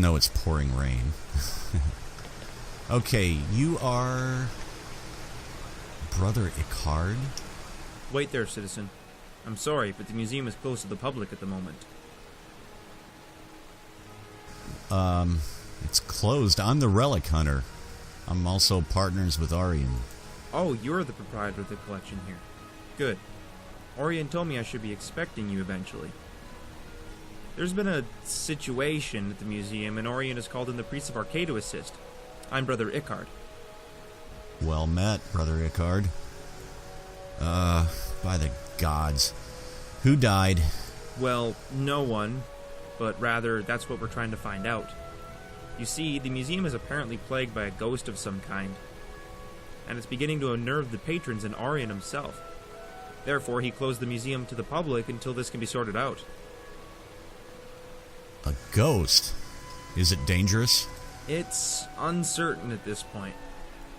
though it's pouring rain. Okay, you are... Brother Icard? Wait there, citizen. I'm sorry, but the museum is closed to the public at the moment. It's closed. I'm the relic hunter. I'm also partners with Arian. Oh, you're the proprietor of the collection here. Good. Orion told me I should be expecting you eventually. There's been a situation at the museum, and Orion has called in the Priest of Arkay to assist. I'm Brother Icard. Well met, Brother Icard. By the gods. Who died? Well, no one, but rather that's what we're trying to find out. You see, the museum is apparently plagued by a ghost of some kind, and it's beginning to unnerve the patrons and Arian himself. Therefore, he closed the museum to the public until this can be sorted out. A ghost? Is it dangerous? It's uncertain at this point.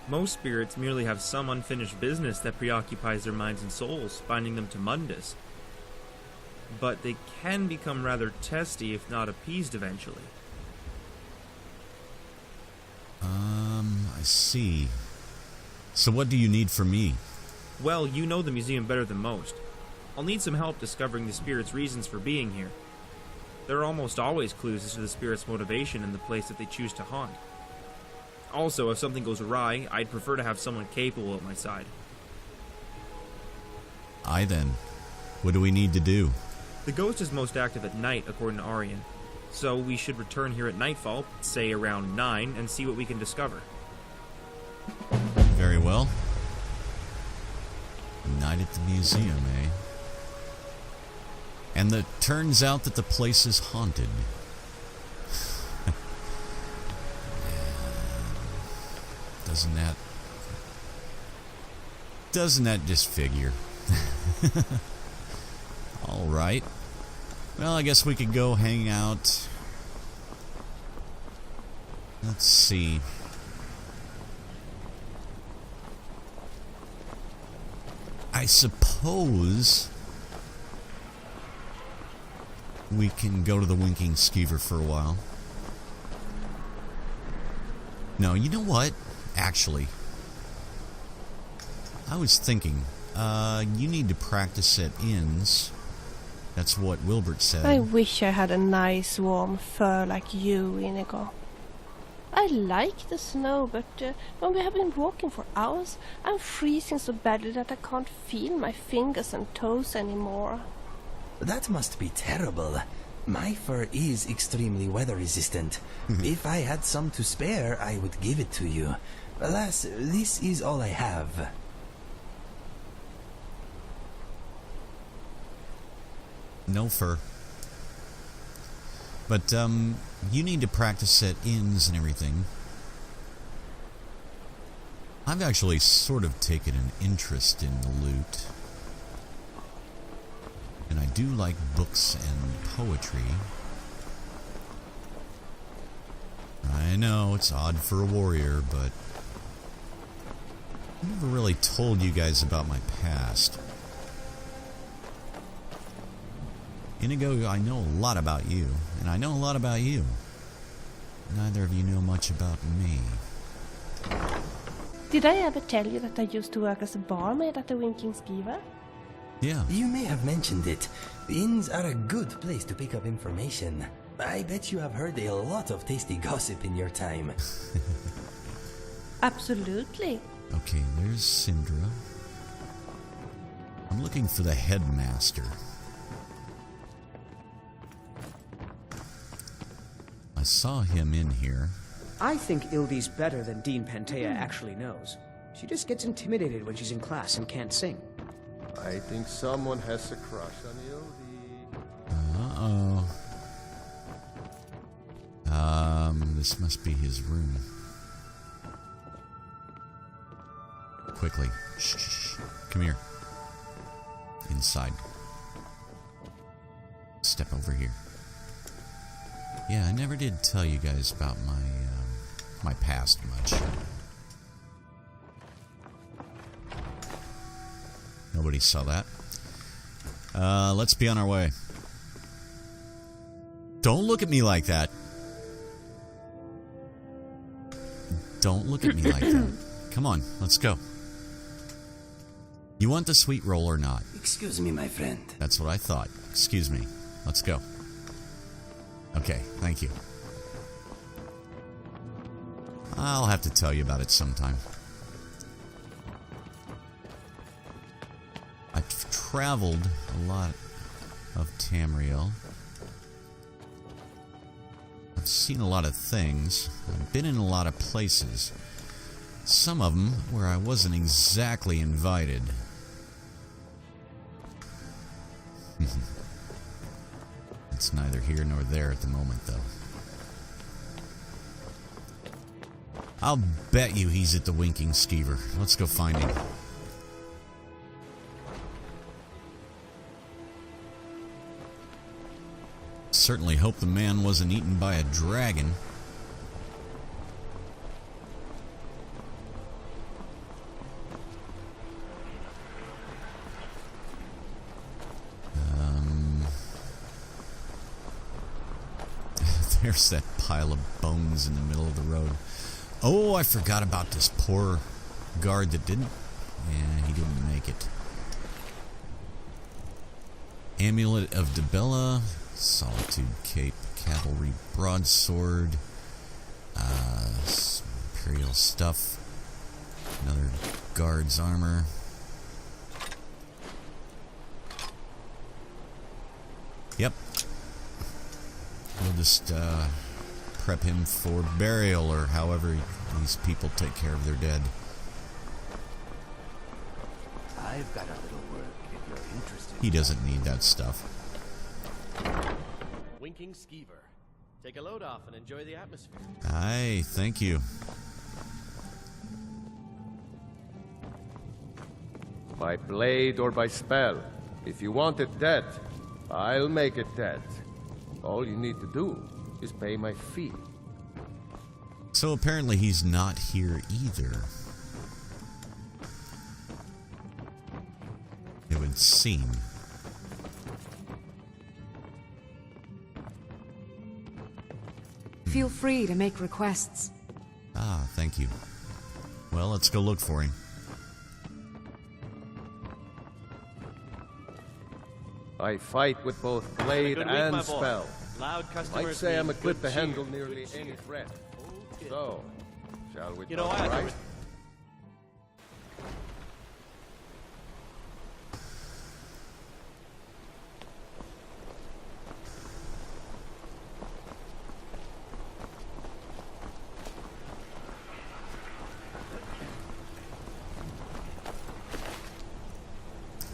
Most spirits merely have some unfinished business that preoccupies their minds and souls, binding them to Mundus. But they can become rather testy if not appeased eventually. I see. So what do you need from me? Well, you know the museum better than most. I'll need some help discovering the spirit's reasons for being here. There are almost always clues as to the spirit's motivation in the place that they choose to haunt. Also, if something goes awry, I'd prefer to have someone capable at my side. Aye then. What do we need to do? The ghost is most active at night, according to Arian. So we should return here at nightfall, say around 9, and see what we can discover. Very well. Night at the museum, eh? And it turns out that the place is haunted. Doesn't that just figure? Alright. Well, I guess we could go hang out. Let's see. I suppose we can go to the Winking Skeever for a while. No, you know what? Actually, I was thinking, you need to practice at inns. That's what Wilbert said. I wish I had a nice warm fur like you, Inigo. I like the snow, but when we have been walking for hours, I'm freezing so badly that I can't feel my fingers and toes anymore. That must be terrible. My fur is extremely weather resistant. If I had some to spare, I would give it to you. Alas, this is all I have. No fur. But, you need to practice at inns and everything. I've actually sort of taken an interest in the loot. And I do like books and poetry. I know, it's odd for a warrior, but I never really told you guys about my past. Inigo, I know a lot about you, and I know a lot about you. Neither of you know much about me. Did I ever tell you that I used to work as a barmaid at the Winking Skeever? Yeah. You may have mentioned it. Inns are a good place to pick up information. I bet you have heard a lot of tasty gossip in your time. Absolutely. Okay, there's Syndra. I'm looking for the headmaster. I saw him in here. I think Ildi's better than Dean Pantea actually knows. She just gets intimidated when she's in class and can't sing. I think someone has a crush on Uh-oh. This must be his room. Quickly. Shh. Come here. Inside. Step over here. Yeah, I never did tell you guys about my past much. Nobody saw that. Let's be on our way. Don't look at me like that. Don't look at me like that. Come on, let's go. You want the sweet roll or not? Excuse me, my friend. That's what I thought. Excuse me. Let's go. Okay, thank you. I'll have to tell you about it sometime. I've traveled a lot of Tamriel. I've seen a lot of things. I've been in a lot of places. Some of them where I wasn't exactly invited. It's neither here nor there at the moment, though. I'll bet you he's at the Winking Skeever. Let's go find him. Certainly hope the man wasn't eaten by a dragon. There's that pile of bones in the middle of the road. Oh, I forgot about this poor guard that didn't. Yeah, he didn't make it. Amulet of Dibella, Solitude Cape, Cavalry Broadsword, some Imperial stuff, another guard's armor. Yep. We'll just prep him for burial, or however these people take care of their dead. I've got a little work if you're interested. He doesn't need that stuff. Winking Skeever. Take a load off and enjoy the atmosphere. Aye, thank you. By blade or by spell. If you want it dead, I'll make it dead. All you need to do is pay my fee. So apparently he's not here either. It would seem. Feel free to make requests. Ah, thank you. Well, let's go look for him. I fight with both blade Good week, my and boy. spell. Loud customers. Might say I'm mean equipped to good cheer. handle nearly any threat. Okay. So, shall we You know, talk I right?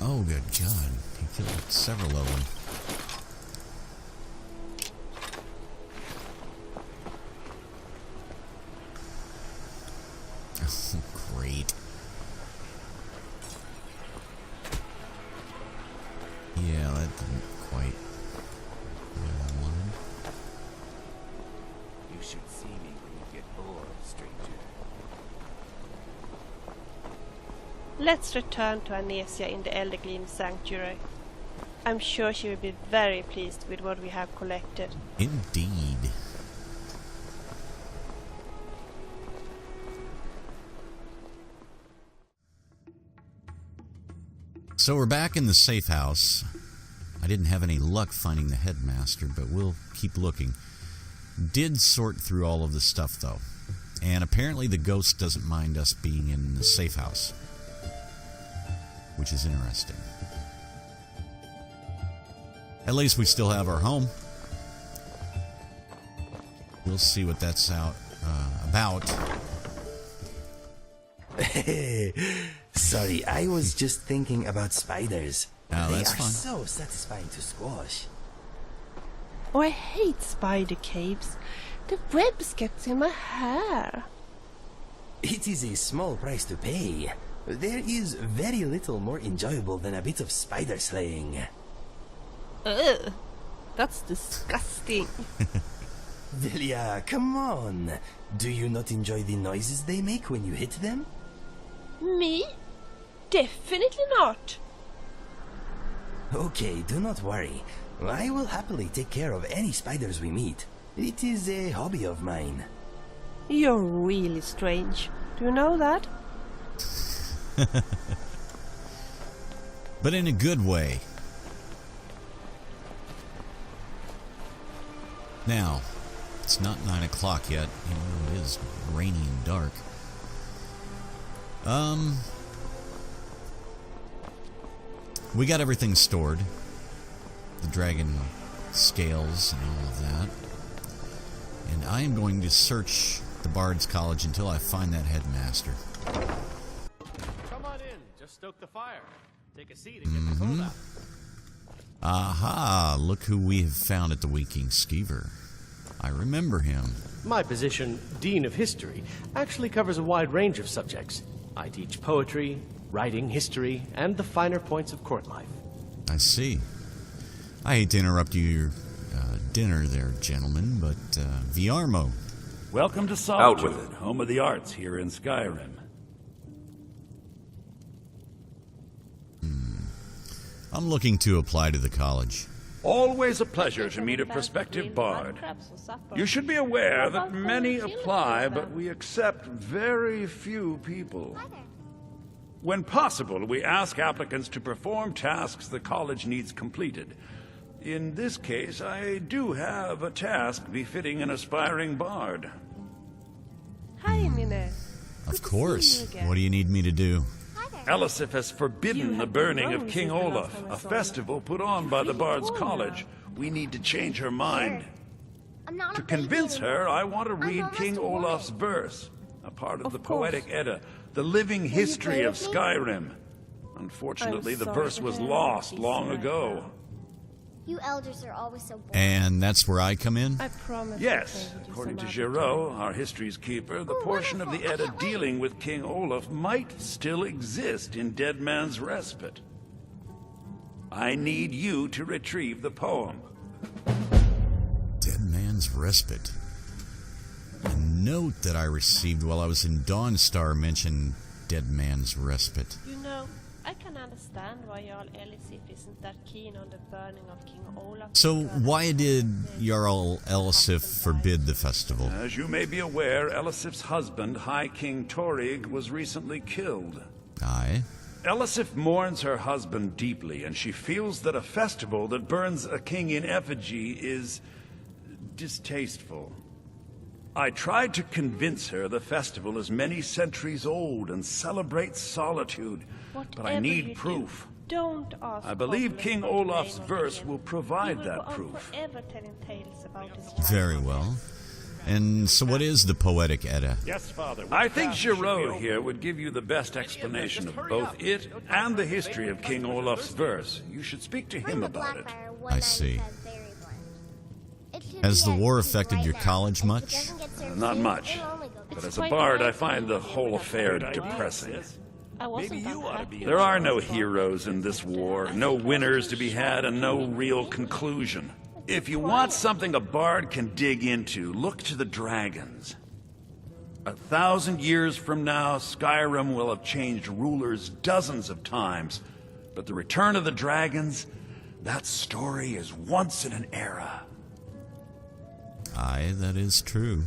Oh, good God. He killed several of them. Oh, great. Yeah, that didn't quite what I wanted. You should see me when you get bored, stranger. Let's return to Anesia in the Eldergleam Sanctuary. I'm sure she will be very pleased with what we have collected. Indeed. So we're back in the safe house. I didn't have any luck finding the headmaster, but we'll keep looking. Did sort through all of the stuff, though. And apparently the ghost doesn't mind us being in the safe house, which is interesting. At least we still have our home. We'll see what that's about. Sorry, I was just thinking about spiders. Oh, they that's are fine. so satisfying to squash. Oh, I hate spider caves. The webs get in my hair. It is a small price to pay. There is very little more enjoyable than a bit of spider slaying. Ugh, that's disgusting. Vilya, come on. Do you not enjoy the noises they make when you hit them? Me? Definitely not. Okay, do not worry. I will happily take care of any spiders we meet. It is a hobby of mine. You're really strange. Do you know that? But in a good way. Now, it's not 9 o'clock yet. You know, it is rainy and dark. We got everything stored. The dragon scales and all of that. And I am going to search the Bard's College until I find that headmaster. Come on in. Just stoke the fire. Take a seat and get the cold out. Aha! Look who we have found at the Winking Skeever. I remember him. My position, Dean of History, actually covers a wide range of subjects. I teach poetry, writing, history, and the finer points of court life. I see. I hate to interrupt your dinner there, gentlemen, but Viarmo. Welcome to Solitude, home of the arts here in Skyrim. I'm looking to apply to the college. Always a pleasure to meet a prospective bard. You should be aware that many apply, but we accept very few people. When possible, we ask applicants to perform tasks the college needs completed. In this case, I do have a task befitting an aspiring bard. Hi, Mine. Of course. What do you need me to do? Elisif has forbidden the burning of King Olaf, a festival put on by the Bard's College. We need to change her mind. To convince her, I want to read King Olaf's verse, a part of the Poetic Edda, the living history of Skyrim. Unfortunately, the verse was lost long ago. You elders are always so boring. And that's where I come in? I promise. Yes, according to Giraud, our history's keeper, the portion of the Edda dealing with King Olaf might still exist in Dead Man's Respite. I need you to retrieve the poem. Dead Man's Respite. A note that I received while I was in Dawnstar mentioned Dead Man's Respite. You know, I can understand why Jarl Elisif isn't that keen on the burning of King Olaf. So why did Jarl Elisif forbid the festival? As you may be aware, Elisif's husband, High King Torig, was recently killed. Aye. Elisif mourns her husband deeply, and she feels that a festival that burns a king in effigy is distasteful. I tried to convince her the festival is many centuries old and celebrates solitude, but I need proof. Don't ask. I believe King Olaf's verse will provide that proof. Very well. And so what is the Poetic Edda? Yes, Father. I think Giraud here would give you the best explanation of both it and the history of King Olaf's verse. You should speak to him about it. I see. Has the war affected your college much? Not much. But as a bard, I find the whole affair depressing. There are no heroes in this war, no winners to be had, and no real conclusion. If you want something a bard can dig into, look to the dragons. 1,000 years from now, Skyrim will have changed rulers dozens of times. But the return of the dragons, that story is once in an era. Aye, that is true.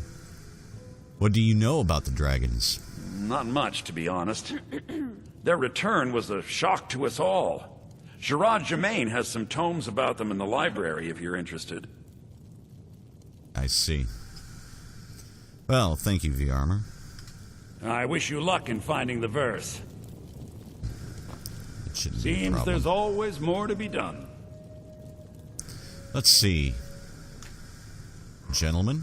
What do you know about the dragons? Not much, to be honest. Their return was a shock to us all. Gerard Germain has some tomes about them in the library, if you're interested. I see. Well, thank you, V-Armor. I wish you luck in finding the verse. It shouldn't be a Seems problem. there's always more to be done. Let's see. Gentlemen?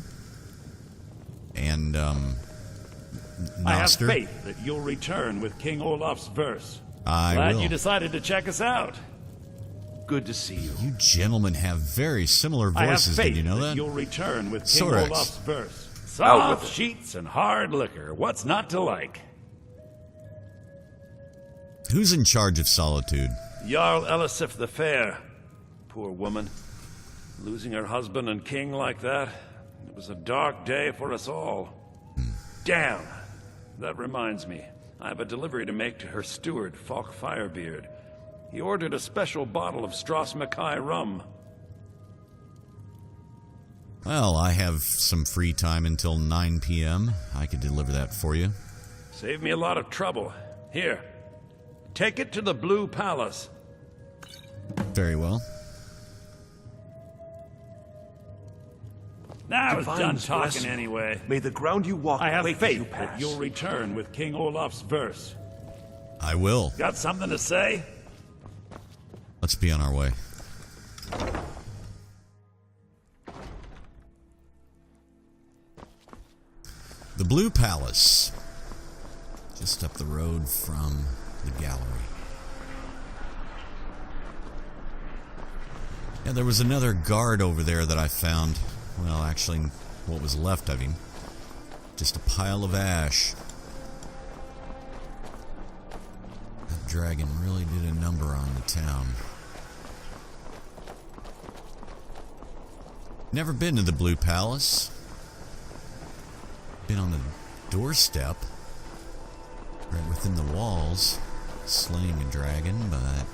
And, I have Noster? faith that you'll return with King Olaf's verse. I Glad will. you decided to check us out. Good to see you. You gentlemen have very similar I have voices, faith did you know that? you'll return with King Sorex. Olaf's verse. Soft sheets and hard liquor. What's not to like? Who's in charge of Solitude? Jarl Elisif the Fair. Poor woman. Losing her husband and king like that. It was a dark day for us all. Damn. That reminds me. I have a delivery to make to her steward, Falk Firebeard. He ordered a special bottle of Strass Mackay rum. Well, I have some free time until 9 p.m. I could deliver that for you. Save me a lot of trouble. Here, take it to the Blue Palace. Very well. Now I was done Divines bless talking you. anyway. May the ground you walk I have wake as you faith pass. that you'll return with King Olaf's verse. I will. Got something to say? Let's be on our way. The Blue Palace. Just up the road from the gallery. Yeah, there was another guard over there that I found. Well, actually, what was left of him. Just a pile of ash. That dragon really did a number on the town. Never been to the Blue Palace. Been on the doorstep. Right within the walls. Slaying a dragon, but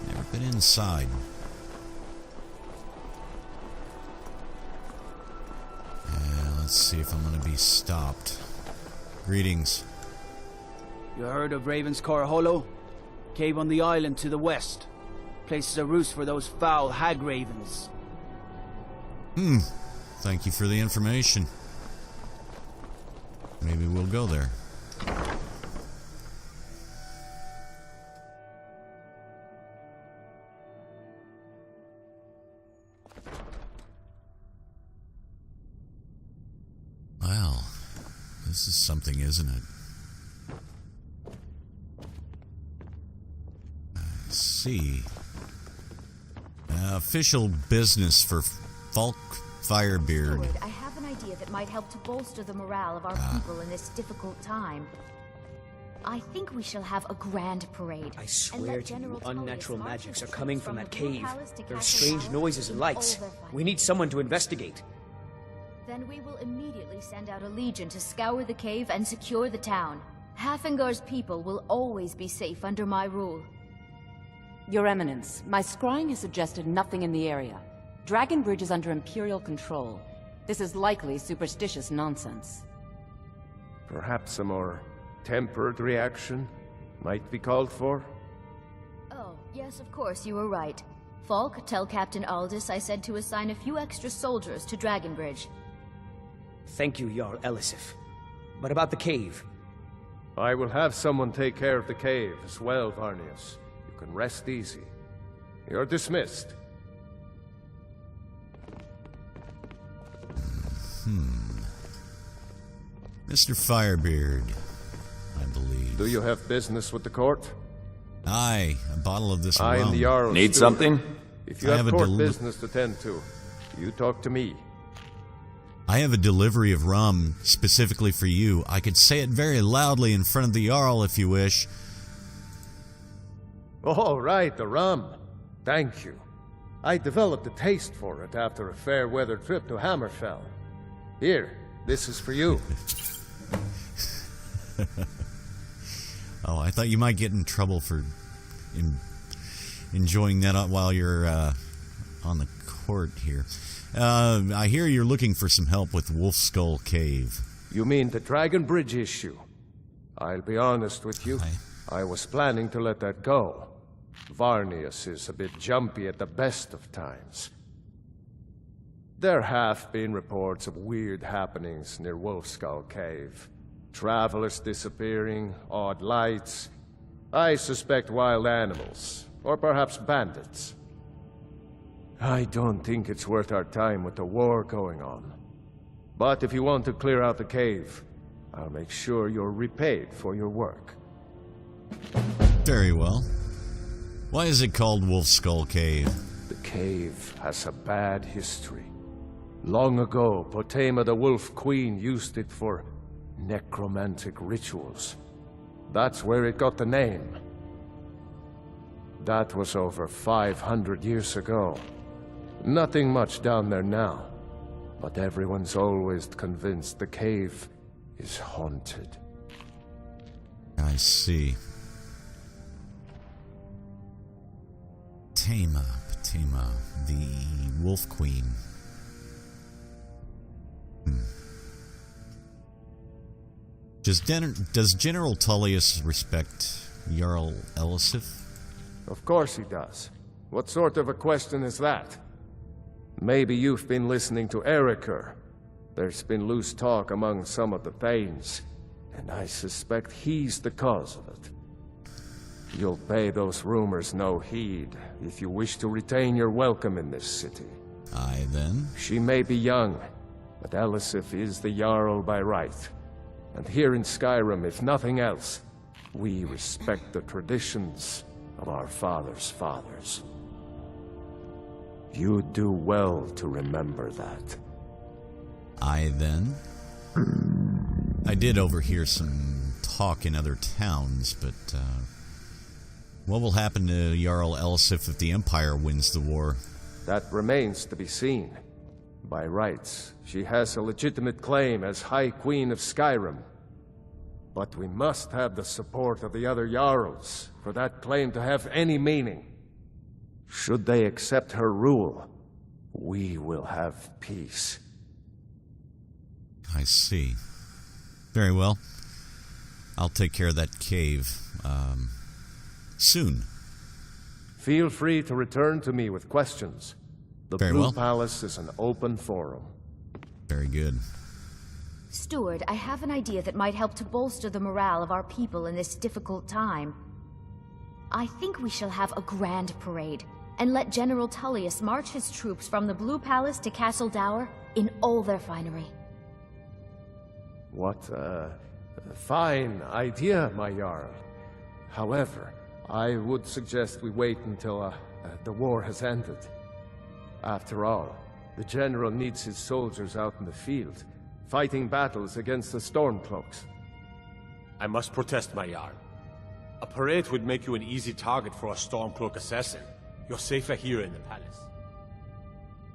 never been inside. Let's see if I'm going to be stopped. Greetings. You heard of Ravenscourt Hollow? Cave on the island to the west. Places a roost for those foul hag ravens. Thank you for the information. Maybe we'll go there. Well, this is something, isn't it? I see. Official business for Falk Firebeard. Lord, I have an idea that might help to bolster the morale of our people in this difficult time. I think we shall have a grand parade. I swear to you, unnatural magics are coming from that Blue cave. Palace to There are Castle strange Palace noises and lights. all their fighting. We need someone to investigate. Then we will immediately send out a legion to scour the cave and secure the town. Hafingar's people will always be safe under my rule. Your Eminence, my scrying has suggested nothing in the area. Dragonbridge is under Imperial control. This is likely superstitious nonsense. Perhaps a more tempered reaction might be called for? Oh, yes, of course, you were right. Falk, tell Captain Aldous I said to assign a few extra soldiers to Dragonbridge. Thank you, Jarl Elisif. But about the cave? I will have someone take care of the cave as well, Varnius. You can rest easy. You're dismissed. Mr. Firebeard, I believe. Do you have business with the court? Aye, a bottle of this I rum. am the Jarl's Need steward. something? If you I have have a court business to tend to, you talk to me. I have a delivery of rum specifically for you. I could say it very loudly in front of the Jarl if you wish. Oh, right, the rum. Thank you. I developed a taste for it after a fair-weather trip to Hammerfell. Here, this is for you. Oh, I thought you might get in trouble for enjoying that while you're on the court here. I hear you're looking for some help with Wolf Skull Cave. You mean the Dragon Bridge issue? I'll be honest with you. I was planning to let that go. Varnius is a bit jumpy at the best of times. There have been reports of weird happenings near Wolfskull Cave. Travelers disappearing, odd lights. I suspect wild animals, or perhaps bandits. I don't think it's worth our time with the war going on. But if you want to clear out the cave, I'll make sure you're repaid for your work. Very well. Why is it called Wolf Skull Cave? The cave has a bad history. Long ago, Potema the Wolf Queen used it for necromantic rituals. That's where it got the name. That was over 500 years ago. Nothing much down there now, but everyone's always convinced the cave is haunted. I see. Potema, the Wolf Queen. Does General Tullius respect Jarl Elisif? Of course he does. What sort of a question is that? Maybe you've been listening to Eriker. There's been loose talk among some of the Thanes, and I suspect he's the cause of it. You'll pay those rumors no heed if you wish to retain your welcome in this city. Aye, then. She may be young, but Elisif is the Jarl by right. And here in Skyrim, if nothing else, we respect the traditions of our fathers' fathers. You'd do well to remember that. Aye, then. I did overhear some talk in other towns, but what will happen to Jarl Elisif if the Empire wins the war? That remains to be seen. By rights, she has a legitimate claim as High Queen of Skyrim. But we must have the support of the other Jarls for that claim to have any meaning. Should they accept her rule, we will have peace. I see. Very well. I'll take care of that cave, soon. Feel free to return to me with questions. The Very Blue well. Palace is an open forum. Very good. Steward, I have an idea that might help to bolster the morale of our people in this difficult time. I think we shall have a grand parade, and let General Tullius march his troops from the Blue Palace to Castle Dower in all their finery. What a fine idea, my Jarl. However, I would suggest we wait until the war has ended. After all, the General needs his soldiers out in the field, fighting battles against the Stormcloaks. I must protest, my Jarl. A parade would make you an easy target for a Stormcloak assassin. You're safer here in the palace.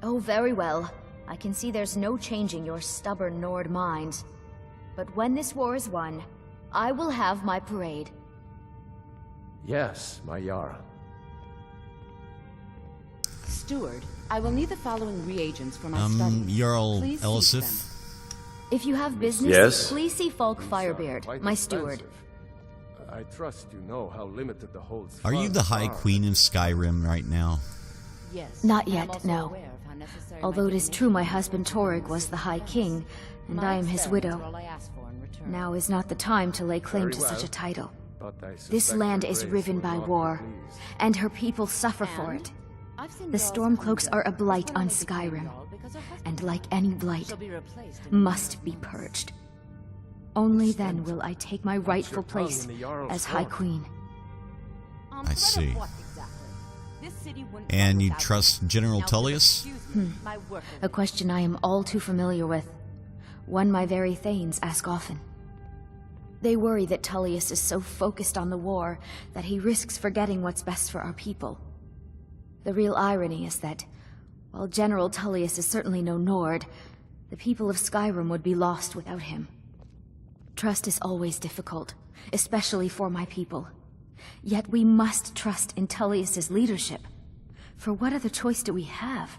Oh, very well. I can see there's no changing your stubborn Nord mind. But when this war is won, I will have my parade. Yes, my Jarl. Steward, I will need the following reagents for my study. Jarl Please Elisif? seek them. If you have business, Yes? please see Falk Firebeard, Quite my steward. expensive. I trust you know how limited the holds Are you the High Queen of Skyrim right now? Yes. Not I am yet, also no. aware of how necessary Although my it is true my divination husband Torrig was the High King, and I am his experiments widow. are all I ask for in return. Now is not the time to lay claim Very to well. such a title. But I This suspect land your is grace riven will by not be war, pleased. and her people suffer for it. I've seen The Jarls Stormcloaks hunger. are a blight That's when on I became Skyrim, Jarl, because her husband and like any blight, shall be replaced in must be purged. Only then will I take my rightful tongue place in the Jarl's as High throat. Queen. I see. And And you trust General Tullius? A question I am all too familiar with. One my very Thanes ask often. They worry that Tullius is so focused on the war that he risks forgetting what's best for our people. The real irony is that, while General Tullius is certainly no Nord, the people of Skyrim would be lost without him. Trust is always difficult, especially for my people. Yet we must trust in Tullius's leadership. For what other choice do we have?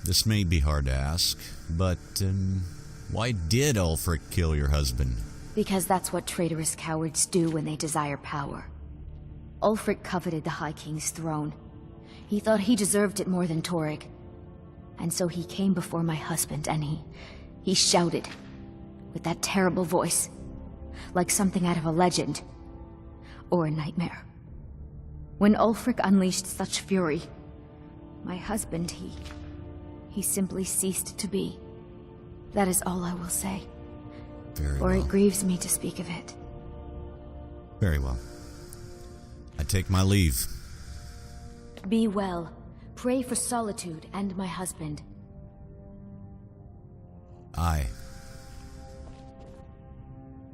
This may be hard to ask, but why did Ulfric kill your husband? Because that's what traitorous cowards do when they desire power. Ulfric coveted the High King's throne. He thought he deserved it more than Torrig. And so he came before my husband and he shouted, with that terrible voice, like something out of a legend, or a nightmare. When Ulfric unleashed such fury, my husband, he simply ceased to be. That is all I will say. Very For well. it grieves me to speak of it. Very well. I take my leave. Be well. Pray for Solitude and my husband. Aye.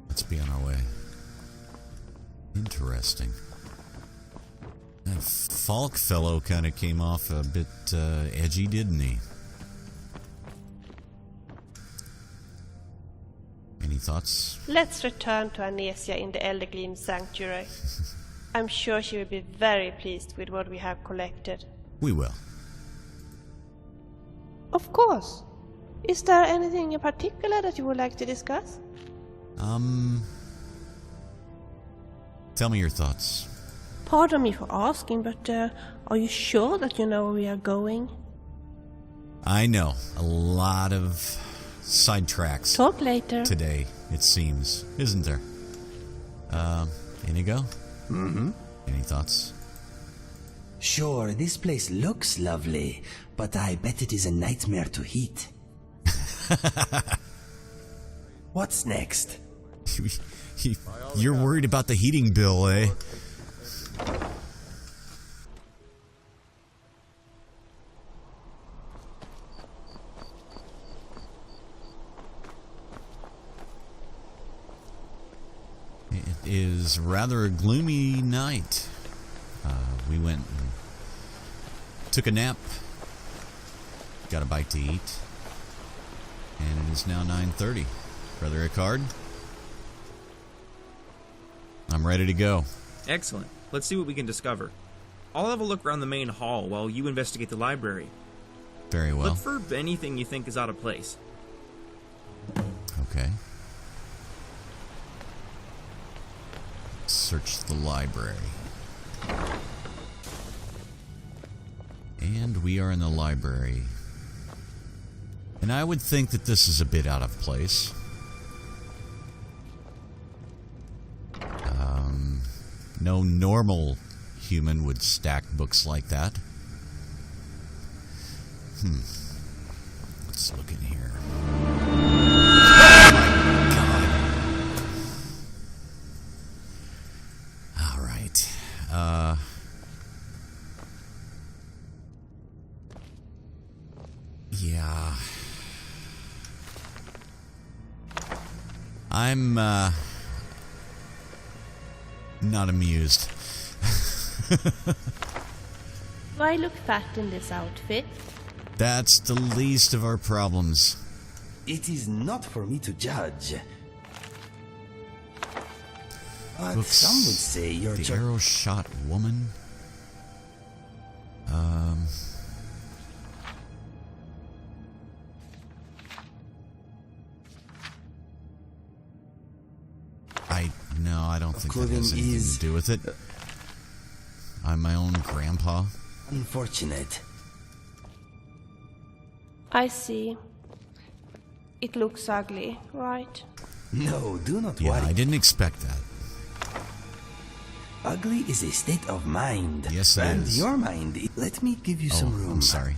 Let's be on our way. Interesting. That Falk fellow kind of came off a bit edgy, didn't he? Any thoughts? Let's return to Anesia in the Eldergleam Sanctuary. I'm sure she will be very pleased with what we have collected. We will. Of course. Is there anything in particular that you would like to discuss? Tell me your thoughts. Pardon me for asking, but are you sure that you know where we are going? I know. A lot of sidetracks. Talk later. Today, it seems. Isn't there? Inigo? Mm-hmm. Any thoughts? Sure, this place looks lovely, but I bet it is a nightmare to heat. What's next? You're worried about the heating bill, eh? It is rather a gloomy night. We went and took a nap, got a bite to eat, and it is now 9:30. Brother Icard? I'm ready to go. Excellent. Let's see what we can discover. I'll have a look around the main hall while you investigate the library. Very well. Look for anything you think is out of place. Okay. Search the library. And we are in the library. And I would think that this is a bit out of place. No normal human would stack books like that. Let's look in here. Oh my God. All right. Yeah. I'm, not amused. Do I look fat in this outfit? That's the least of our problems. It is not for me to judge. But Books, some would say you're the arrow shot woman. No, I don't think that has anything to do with it. I'm my own grandpa. Unfortunate. I see. It looks ugly, right? No, do not Yeah, worry. I didn't expect that. Ugly is a state of mind. Yes, it and is. your mind. Let me give you some room. I'm sorry.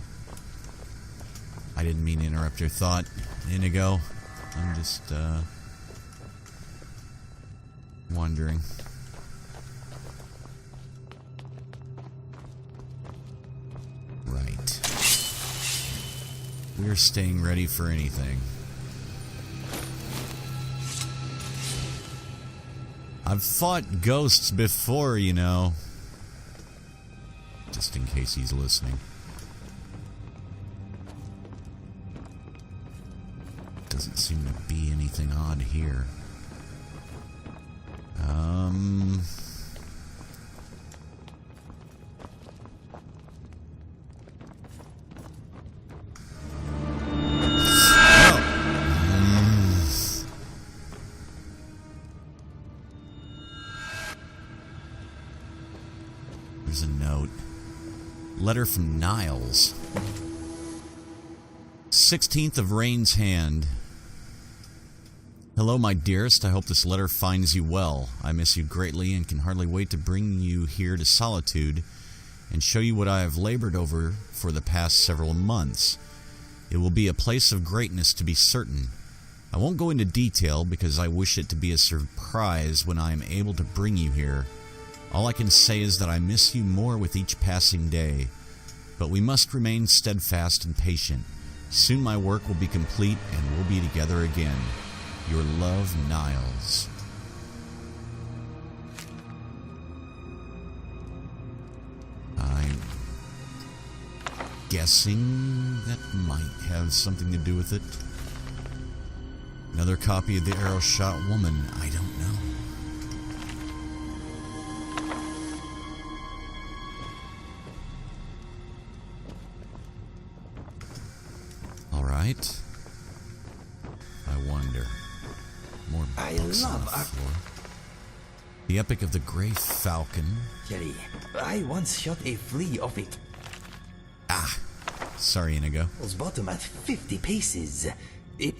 I didn't mean to interrupt your thought, Inigo. I'm just, wondering. Right. We're staying ready for anything. I've fought ghosts before, you know. Just in case he's listening. Doesn't seem to be anything odd here. There's a note. Letter from Niles. 16th of Rain's Hand. Hello, my dearest. I hope this letter finds you well. I miss you greatly and can hardly wait to bring you here to Solitude and show you what I have labored over for the past several months. It will be a place of greatness, to be certain. I won't go into detail because I wish it to be a surprise when I am able to bring you here. All I can say is that I miss you more with each passing day. But we must remain steadfast and patient. Soon my work will be complete and we'll be together again. Your love, Niles. I'm guessing that might have something to do with it. Another copy of the Arrow Shot Woman. I don't know. All right. under. More books on the floor. The Epic of the Grey Falcon. Jerry, I once shot a flea off it. Ah, sorry, Inigo. Its bottom at 50 paces. If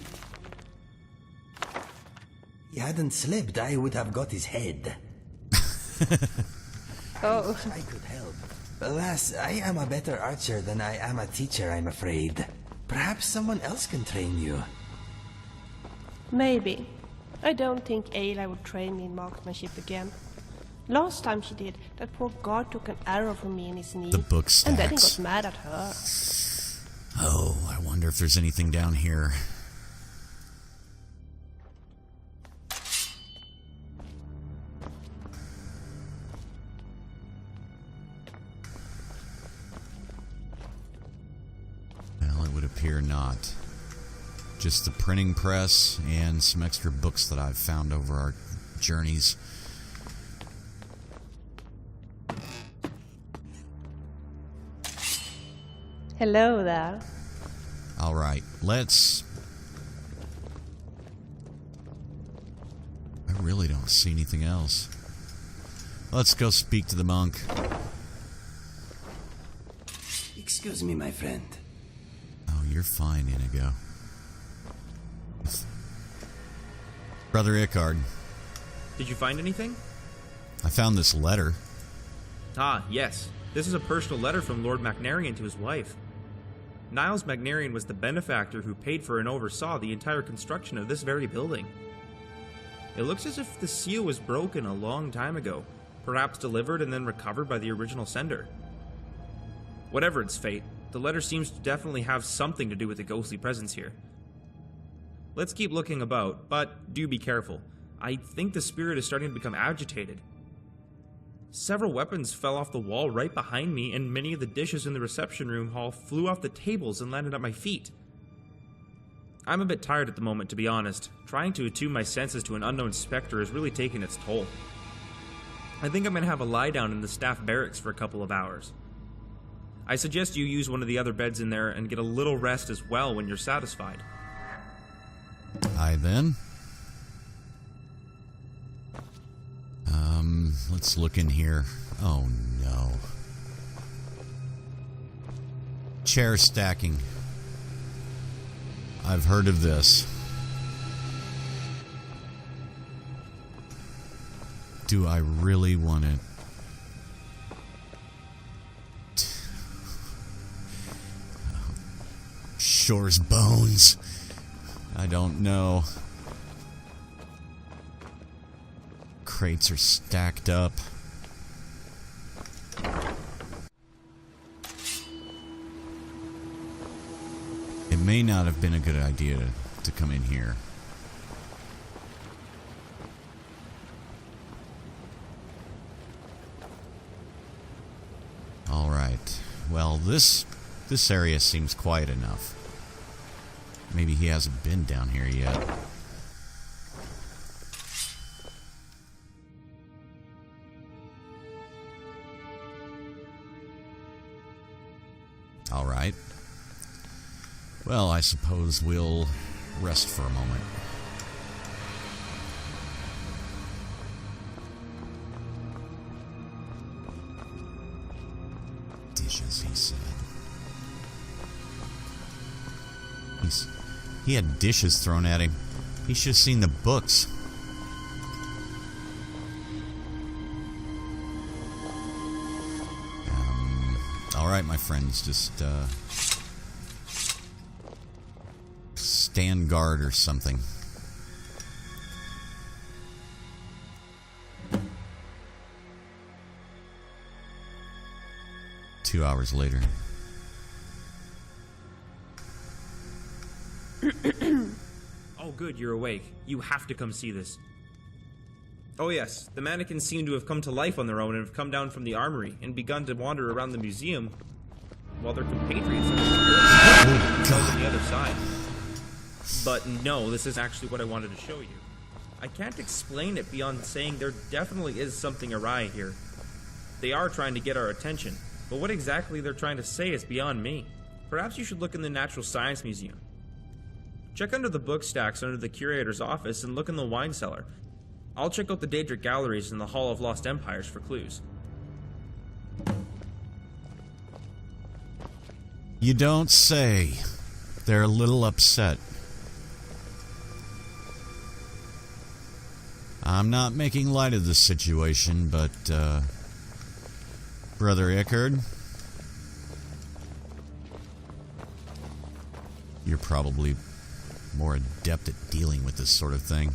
he hadn't slept, I would have got his head. Oh. I could help. Alas, I am a better archer than I am a teacher, I'm afraid. Perhaps someone else can train you. Maybe. I don't think Ayla would train me in marksmanship again. Last time she did, that poor guard took an arrow from me in his knee. The book stacks. And then he got mad at her. Oh, I wonder if there's anything down here. Well, it would appear not. Just the printing press and some extra books that I've found over our journeys. Hello there. All right, let's... I really don't see anything else. Let's go speak to the monk. Excuse me, my friend. Oh, you're fine, Inigo. Brother Ickard. Did you find anything? I found this letter. Ah, yes. This is a personal letter from Lord Macnarian to his wife. Niles Macnarian was the benefactor who paid for and oversaw the entire construction of this very building. It looks as if the seal was broken a long time ago, perhaps delivered and then recovered by the original sender. Whatever its fate, the letter seems to definitely have something to do with the ghostly presence here. Let's keep looking about, but do be careful. I think the spirit is starting to become agitated. Several weapons fell off the wall right behind me, and many of the dishes in the reception room hall flew off the tables and landed at my feet. I'm a bit tired at the moment, to be honest. Trying to attune my senses to an unknown specter is really taking its toll. I think I'm going to have a lie down in the staff barracks for a couple of hours. I suggest you use one of the other beds in there and get a little rest as well when you're satisfied. Aye then. Let's look in here. Oh no. Chair stacking. I've heard of this. Do I really want it? Shore's bones. I don't know. Crates are stacked up. It may not have been a good idea to come in here. All right. Well, this area seems quiet enough. Maybe he hasn't been down here yet. All right. Well, I suppose we'll rest for a moment. Dishes, he said. He had dishes thrown at him. He should have seen the books. All right, my friends, just stand guard or something. Two hours later. Oh good, you're awake. You have to come see this. Oh yes, the mannequins seem to have come to life on their own and have come down from the armory and begun to wander around the museum while their compatriots are on the other side. But no, this is actually what I wanted to show you. I can't explain it beyond saying there definitely is something awry here. They are trying to get our attention, but what exactly they're trying to say is beyond me. Perhaps you should look in the Natural Science Museum. Check under the book stacks under the curator's office and look in the wine cellar. I'll check out the Daedric galleries in the Hall of Lost Empires for clues. You don't say. They're a little upset. I'm not making light of the situation, but, Brother Ickard, you're probably more adept at dealing with this sort of thing.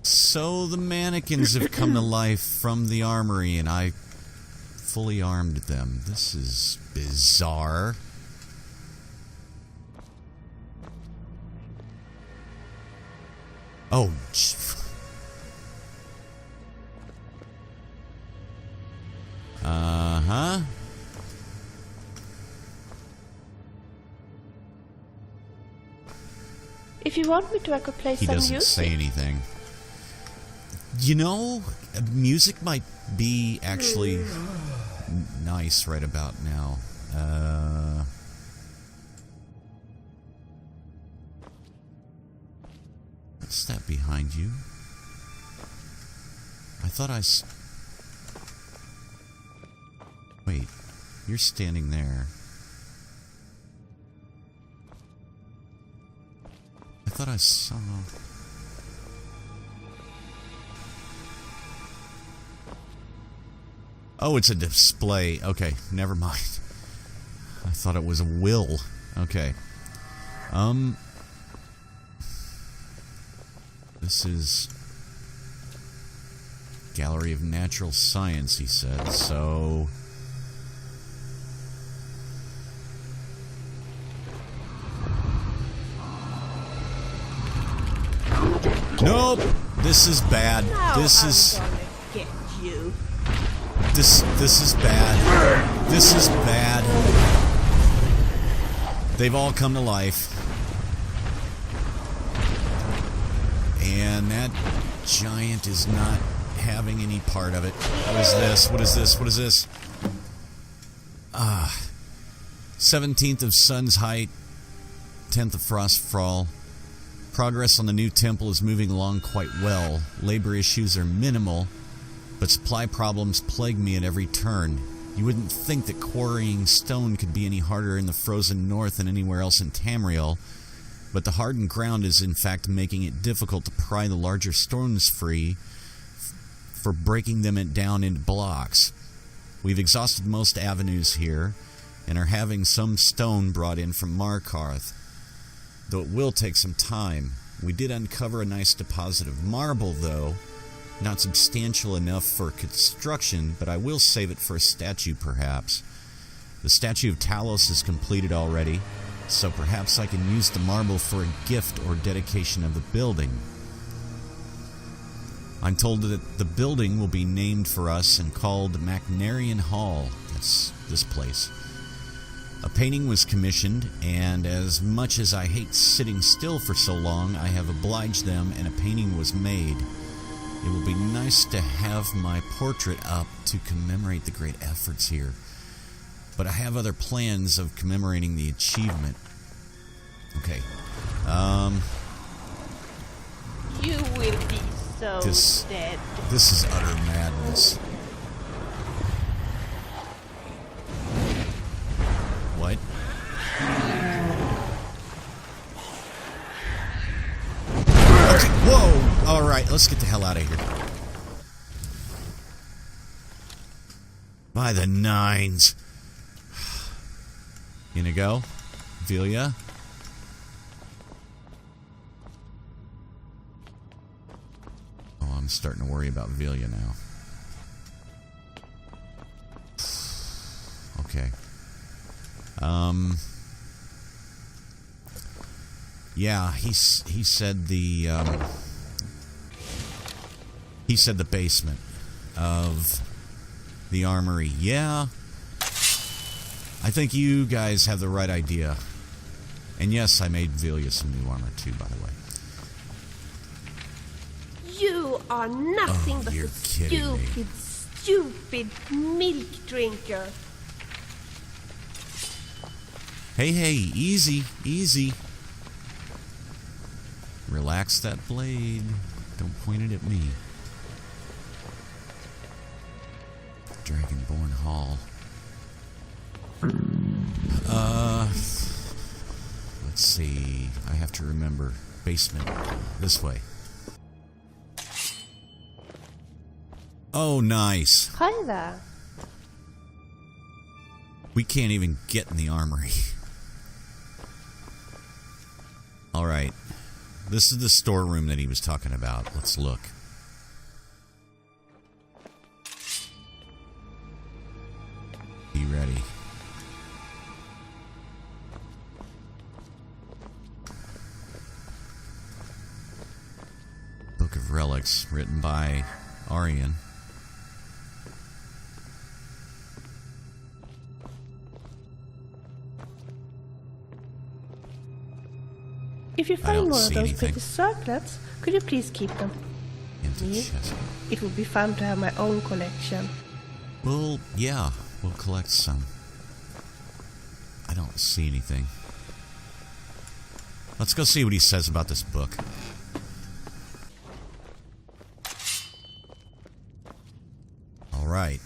So the mannequins have come to life from the armory, and I fully armed them. This is bizarre. Oh, uh-huh. If you want me to, I could play some music. He doesn't say anything. You know, music might be actually nice right about now. What's that behind you? I thought Wait, you're standing there. I thought I saw... Oh, it's a display. Okay, never mind. I thought it was a will. Okay. This is... Gallery of Natural Science, he said, so... Nope! This is bad. This is... Get you. This is bad. This is bad. They've all come to life. And that giant is not having any part of it. What is this? What is this? What is this? 17th of Sun's Height, 10th of Frostfall. Progress on the new temple is moving along quite well. Labor issues are minimal, but supply problems plague me at every turn. You wouldn't think that quarrying stone could be any harder in the frozen north than anywhere else in Tamriel, but the hardened ground is in fact making it difficult to pry the larger stones free for breaking them down into blocks. We've exhausted most avenues here, and are having some stone brought in from Markarth, though it will take some time. We did uncover a nice deposit of marble, though. Not substantial enough for construction, but I will save it for a statue, perhaps. The statue of Talos is completed already, so perhaps I can use the marble for a gift or dedication of the building. I'm told that the building will be named for us and called Macnarian Hall. That's this place. A painting was commissioned, and as much as I hate sitting still for so long, I have obliged them, and a painting was made. It will be nice to have my portrait up to commemorate the great efforts here. But I have other plans of commemorating the achievement. Okay. You will be so dead. This is utter madness. What? Okay, whoa! Alright, let's get the hell out of here. By the nines. Inigo? Vilya? Oh, I'm starting to worry about Vilya now. Okay. Yeah, he said the basement of the armory. Yeah. I think you guys have the right idea. And yes, I made Vilya some new armor too, by the way. You are nothing but a stupid milk drinker. Hey, easy, easy. Relax that blade. Don't point it at me. Dragonborn Hall. Let's see. I have to remember. Basement. This way. Oh, nice. Hi there. We can't even get in the armory. Alright. This is the storeroom that he was talking about. Let's look. Be ready. Book of Relics, written by Arian. If you find one of those pretty circlets, could you please keep them? Me? It would be fun to have my own collection. Well, yeah, we'll collect some. I don't see anything. Let's go see what he says about this book. Alright.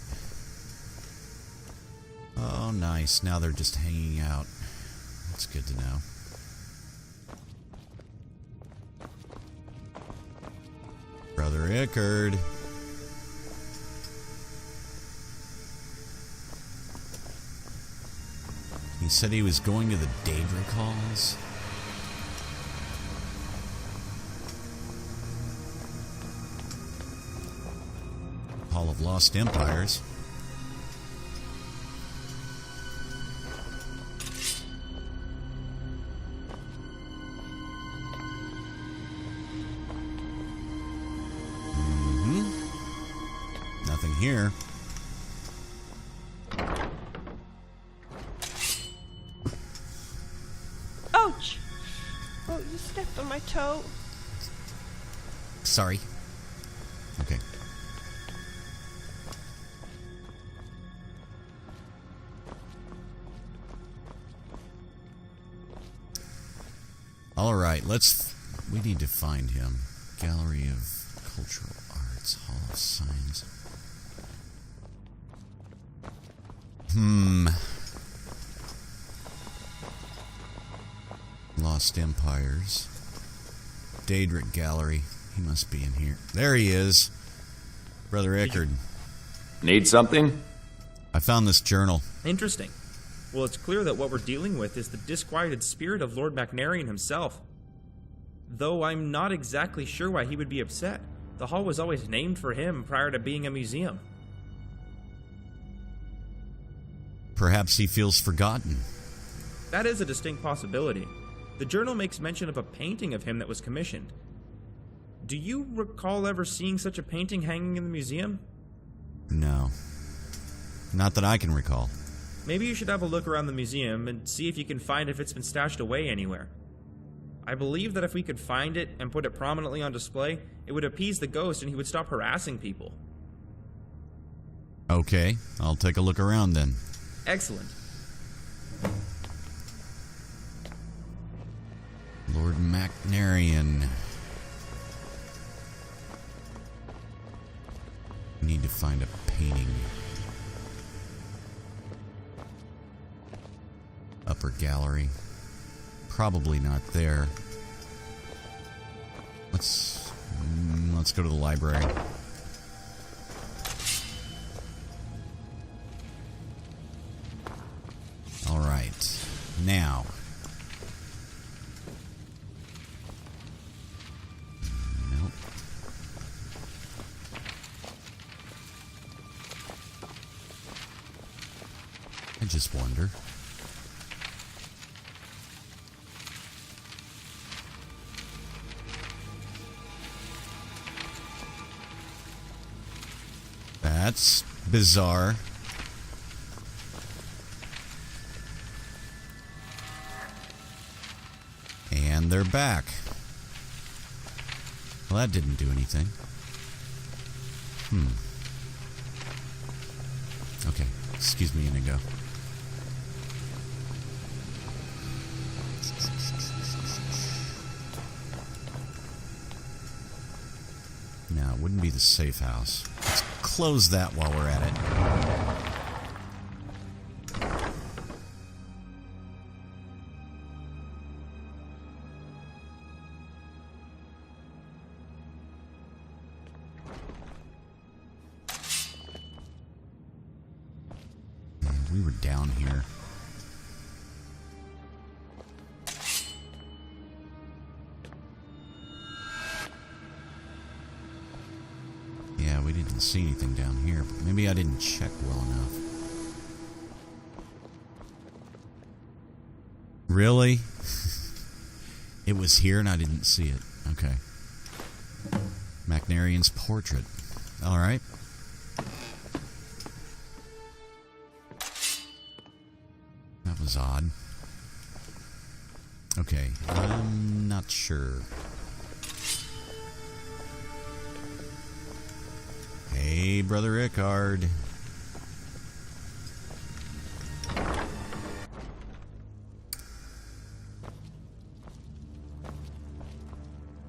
Oh, nice. Now they're just hanging out. That's good to know. Brother Ickard. He said he was going to the Daedric Halls. Hall of Lost Empires. Nothing here. Ouch! Oh, you stepped on my toe. Sorry. Okay. All right, we need to find him. Gallery of Cultural Arts, Hall of Science. Lost Empires. Daedric Gallery. He must be in here. There he is. Brother Ickard. Need something? I found this journal. Interesting. Well, it's clear that what we're dealing with is the disquieted spirit of Lord Macnarian himself. Though I'm not exactly sure why he would be upset. The hall was always named for him prior to being a museum. Perhaps he feels forgotten. That is a distinct possibility. The journal makes mention of a painting of him that was commissioned. Do you recall ever seeing such a painting hanging in the museum? No. Not that I can recall. Maybe you should have a look around the museum and see if you can find if it's been stashed away anywhere. I believe that if we could find it and put it prominently on display, it would appease the ghost and he would stop harassing people. Okay, I'll take a look around then. Excellent. Lord Macnarian. We need to find a painting. Upper gallery. Probably not there. Let's go to the library. All right. Now. Nope. I just wonder. That's bizarre. And they're back. Well, that didn't do anything. Okay, excuse me, Inigo. No, it wouldn't be the safe house. Let's close that while we're at it. We were down here. Yeah, we didn't see anything down here, but maybe I didn't check well enough. Really? It was here and I didn't see it. Okay. Magnarian's portrait. Alright. That was odd. Okay, I'm not sure. Hey, Brother Ickard.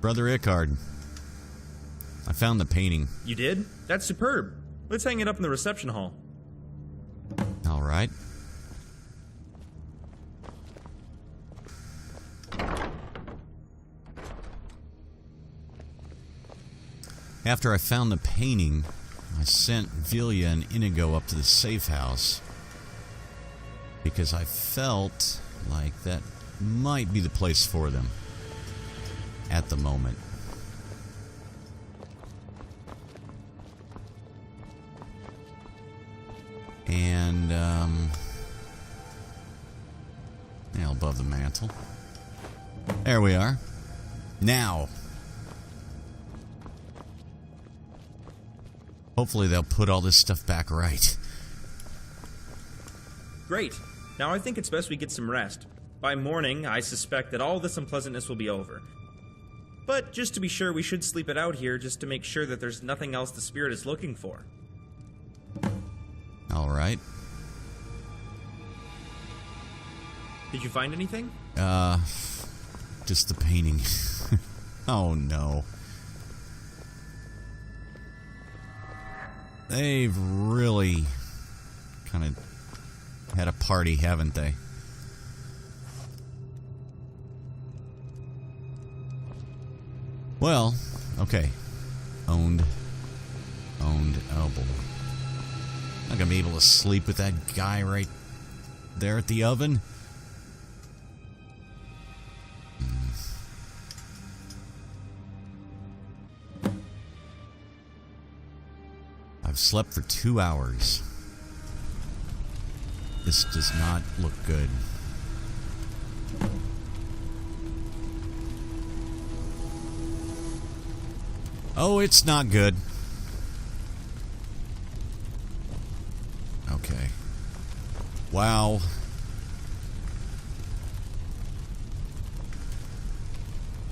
Brother Ickard. I found the painting. You did? That's superb. Let's hang it up in the reception hall. All right. After I found the painting, I sent Vilja and Inigo up to the safe house because I felt like that might be the place for them at the moment. And, now above the mantle. There we are. Now. Hopefully they'll put all this stuff back right. Great. Now I think it's best we get some rest. By morning, I suspect that all this unpleasantness will be over. But just to be sure, we should sleep it out here just to make sure that there's nothing else the spirit is looking for. All right. Did you find anything? Just the painting. Oh no. They've really kind of had a party, haven't they? Well, okay. Owned. Oh boy. Not gonna be able to sleep with that guy right there at the oven. I've slept for 2 hours. This does not look good. Oh, it's not good. Okay. Wow.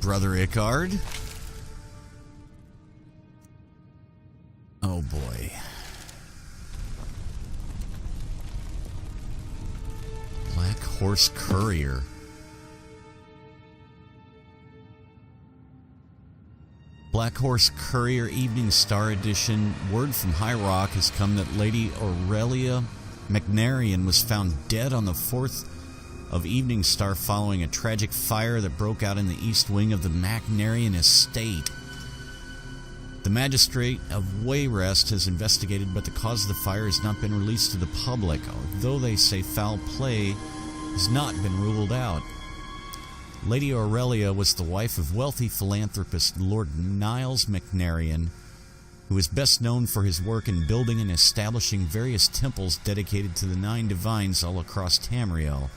Brother Ickard? Oh boy. Black Horse Courier. Black Horse Courier Evening Star Edition. Word from High Rock has come that Lady Aurelia Magnarian was found dead on the 4th of Evening Star following a tragic fire that broke out in the east wing of the Magnarian estate. The Magistrate of Wayrest has investigated, but the cause of the fire has not been released to the public, although they say foul play has not been ruled out. Lady Aurelia was the wife of wealthy philanthropist Lord Niles Magnarian, who is best known for his work in building and establishing various temples dedicated to the 9 divines all across Tamriel.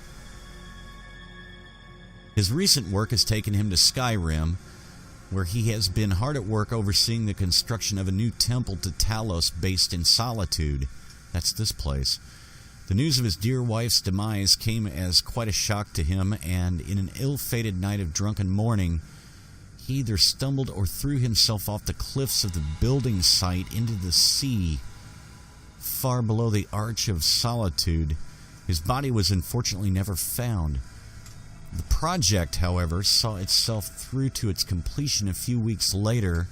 His recent work has taken him to Skyrim, where he has been hard at work overseeing the construction of a new temple to Talos based in Solitude. That's this place. The news of his dear wife's demise came as quite a shock to him, and in an ill-fated night of drunken mourning, he either stumbled or threw himself off the cliffs of the building site into the sea, far below the Arch of Solitude. His body was unfortunately never found. The project, however, saw itself through to its completion a few weeks later,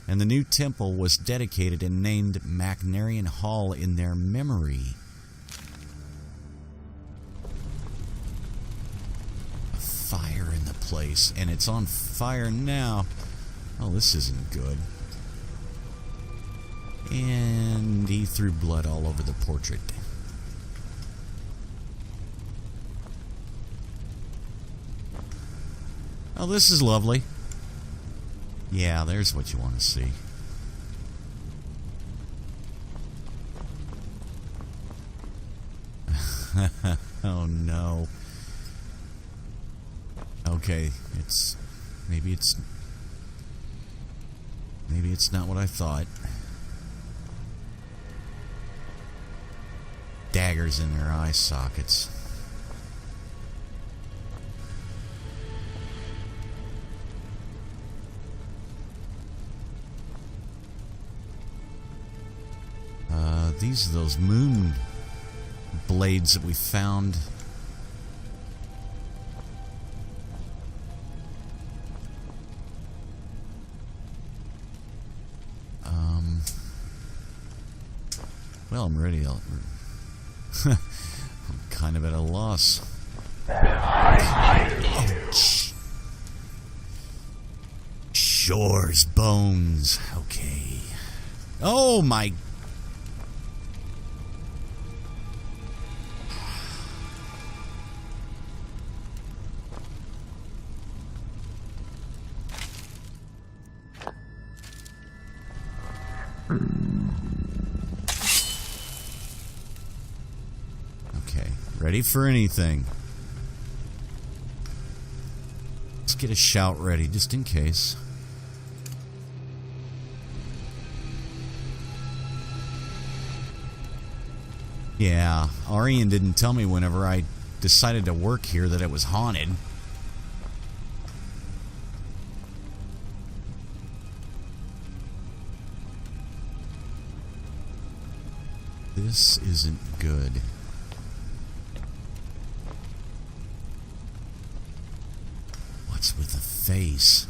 and the new temple was dedicated and named Magnarian Hall in their memory. A fire in the place, and it's on fire now. Oh, this isn't good. And he threw blood all over the portrait. Oh, this is lovely. Yeah, there's what you want to see. Oh no. Okay, maybe it's not what I thought. Daggers in their eye sockets. These are those moon blades that we found. Well, I'm ready. I'm kind of at a loss. Oh, Shore's bones. Okay. Oh my. Okay, ready for anything. Let's get a shout ready just in case. Yeah, Arian didn't tell me whenever I decided to work here that it was haunted. This isn't good. What's with the face?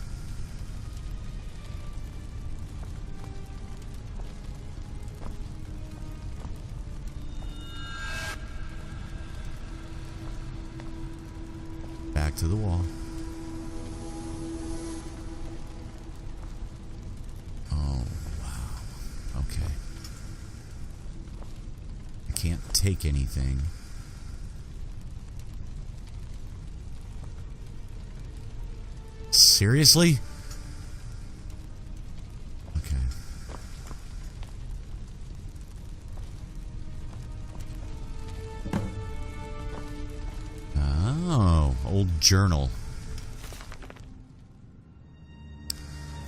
Back to the wall. Oh, wow. Okay. I can't take anything. Seriously? Okay. Oh, old journal.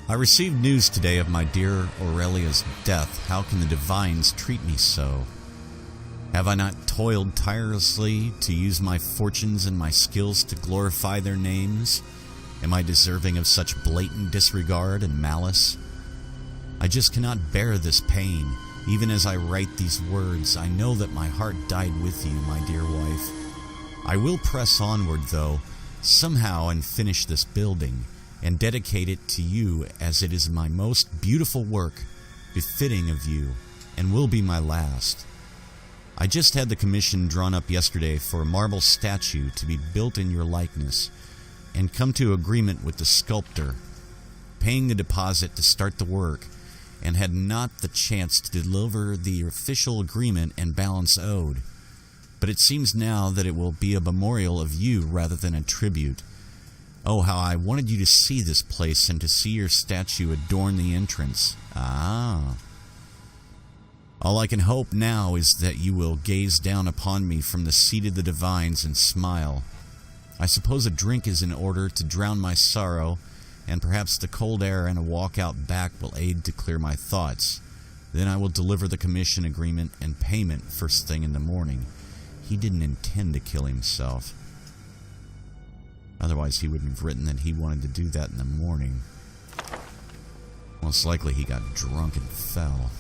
I received news today of my dear Aurelia's death. How can the divines treat me so? Have I not toiled tirelessly to use my fortunes and my skills to glorify their names? Am I deserving of such blatant disregard and malice? I just cannot bear this pain. Even as I write these words, I know that my heart died with you, my dear wife. I will press onward, though, somehow, and finish this building, and dedicate it to you as it is my most beautiful work, befitting of you, and will be my last. I just had the commission drawn up yesterday for a marble statue to be built in your likeness, and come to agreement with the sculptor, paying the deposit to start the work, and had not the chance to deliver the official agreement and balance owed. But it seems now that it will be a memorial of you rather than a tribute. Oh, how I wanted you to see this place and to see your statue adorn the entrance. Ah. All I can hope now is that you will gaze down upon me from the seat of the divines and smile. I suppose a drink is in order to drown my sorrow, and perhaps the cold air and a walk out back will aid to clear my thoughts. Then I will deliver the commission agreement and payment first thing in the morning. He didn't intend to kill himself. Otherwise he wouldn't have written that he wanted to do that in the morning. Most likely he got drunk and fell.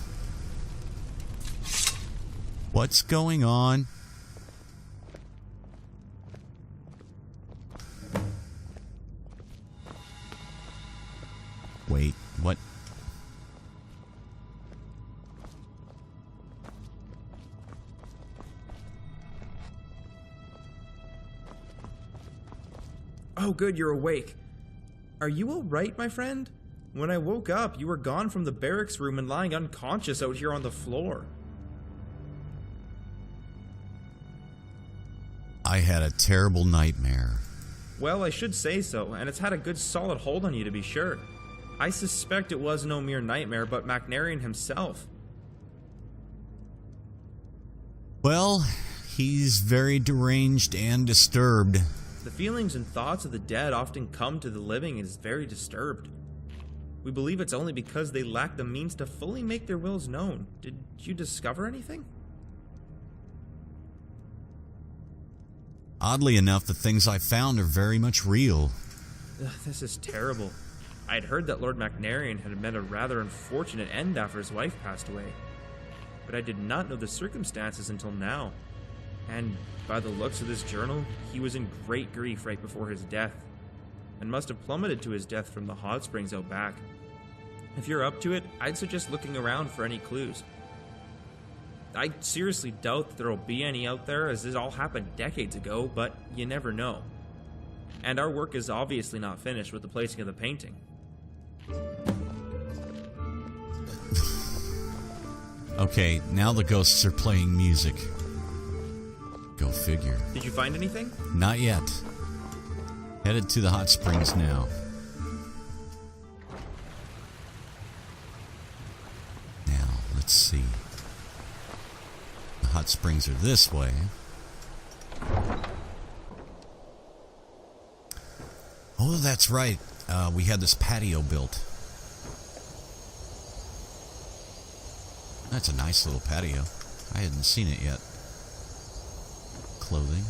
What's going on? Wait, what? Oh, good, you're awake. Are you alright, my friend? When I woke up, you were gone from the barracks room and lying unconscious out here on the floor. I had a terrible nightmare. Well, I should say so, and it's had a good solid hold on you to be sure. I suspect it was no mere nightmare, but Macnarian himself. Well, he's very deranged and disturbed. The feelings and thoughts of the dead often come to the living and is very disturbed. We believe it's only because they lack the means to fully make their wills known. Did you discover anything? Oddly enough, the things I found are very much real. Ugh, this is terrible. I had heard that Lord Macnarian had met a rather unfortunate end after his wife passed away. But I did not know the circumstances until now. And by the looks of this journal, he was in great grief right before his death, and must have plummeted to his death from the hot springs out back. If you're up to it, I'd suggest looking around for any clues. I seriously doubt that there will be any out there, as this all happened decades ago, but you never know. And our work is obviously not finished with the placing of the painting. Okay, now the ghosts are playing music. Go figure. Did you find anything? Not yet. Headed to the hot springs now. Now, let's see. The hot springs are this way. Oh, that's right. We had this patio built. That's a nice little patio. I hadn't seen it yet. Clothing.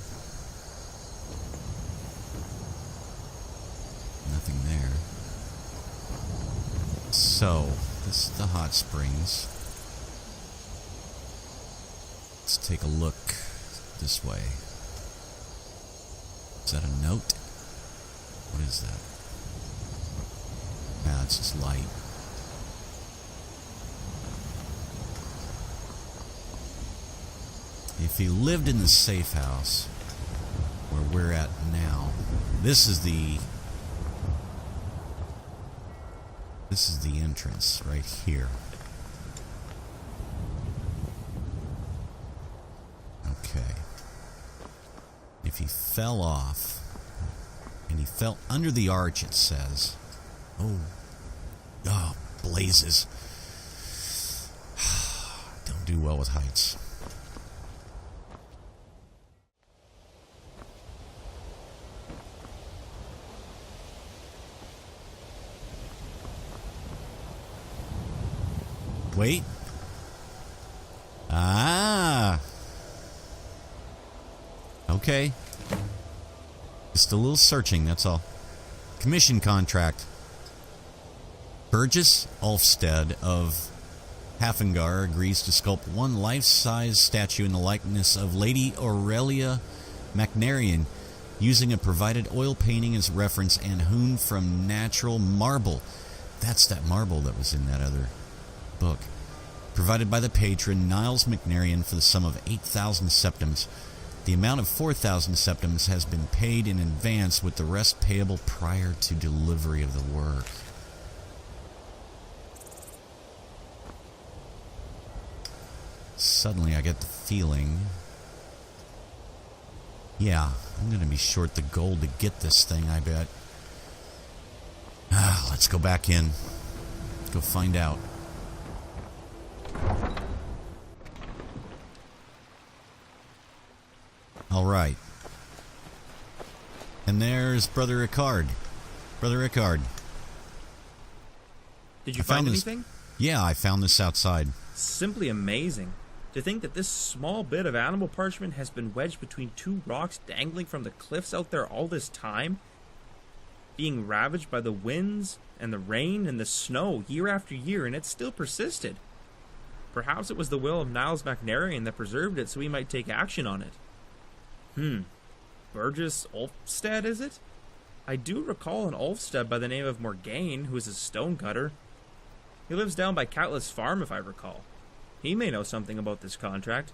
Nothing there. So, this is the hot springs. Let's take a look this way. Is that a note? What is that? Ah, it's just light. If he lived in the safe house where we're at now, this is the entrance right here. Okay. If he fell off, and he fell under the arch, it says. Oh, blazes. Don't do well with heights. Wait. Ah. Okay. Just a little searching, that's all. Commission contract. Burgess Ulfsted of Hafengar agrees to sculpt one life-size statue in the likeness of Lady Aurelia Macnarian, using a provided oil painting as reference and hewn from natural marble. That's that marble that was in that other book. Provided by the patron Niles Macnarian for the sum of 8,000 septims. The amount of 4,000 septims has been paid in advance, with the rest payable prior to delivery of the work. Suddenly I get the feeling... yeah, I'm going to be short the gold to get this thing, I bet. Let's go back in. Go find out. Alright. And there's Brother Ricard. Brother Ricard. Did you find anything? Yeah, I found this outside. Simply amazing. To think that this small bit of animal parchment has been wedged between two rocks dangling from the cliffs out there all this time, being ravaged by the winds and the rain and the snow year after year, and it still persisted. Perhaps it was the will of Niles Macnarian that preserved it so he might take action on it. Burgess Ulfsted, is it? I do recall an Ulfsted by the name of Morgaine, who is a stonecutter. He lives down by Catless Farm, if I recall. He may know something about this contract.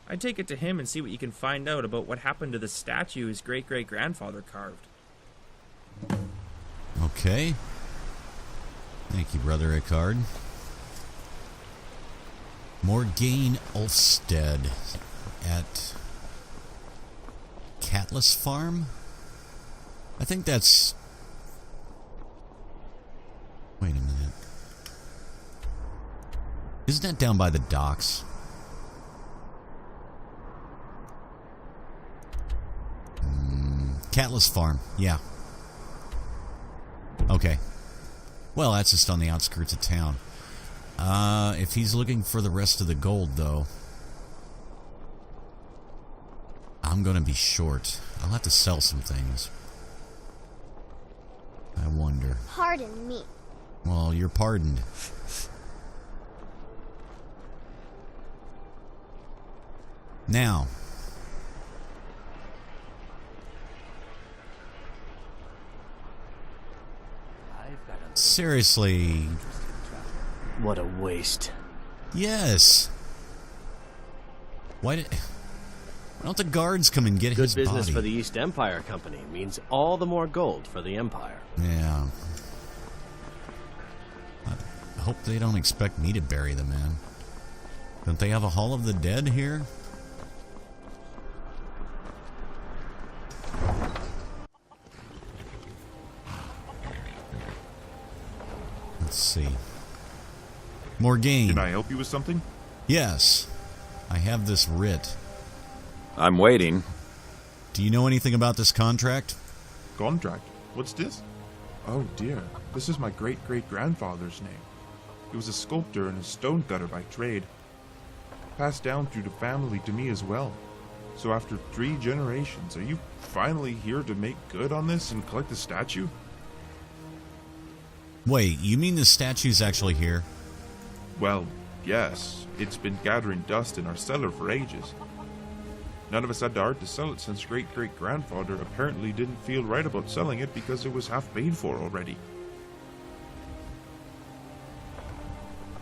I'd take it to him and see what you can find out about what happened to the statue his great-great-grandfather carved. Okay. Thank you, Brother Icard. Morgaine Ulfstead at Catless Farm? I think that's... Wait a minute. Isn't that down by the docks? Catless Farm, yeah. Okay. Well, that's just on the outskirts of town. If he's looking for the rest of the gold, though, I'm gonna be short. I'll have to sell some things. I wonder. Pardon me. Well, you're pardoned. Now. Seriously. What a waste. Yes. Why don't the guards come and get his body? Good business for the East Empire Company means all the more gold for the Empire. Yeah. I hope they don't expect me to bury the man. Don't they have a Hall of the Dead here? Let's see. Morgaine. Can I help you with something? Yes. I have this writ. I'm waiting. Do you know anything about this contract? Contract? What's this? Oh dear, this is my great-great-grandfather's name. He was a sculptor and a stone cutter by trade. Passed down through the family to me as well. So after 3 generations, are you finally here to make good on this and collect the statue? Wait, you mean the statue's actually here? Well, yes. It's been gathering dust in our cellar for ages. None of us had the heart to sell it since great-great-grandfather apparently didn't feel right about selling it because it was half paid for already.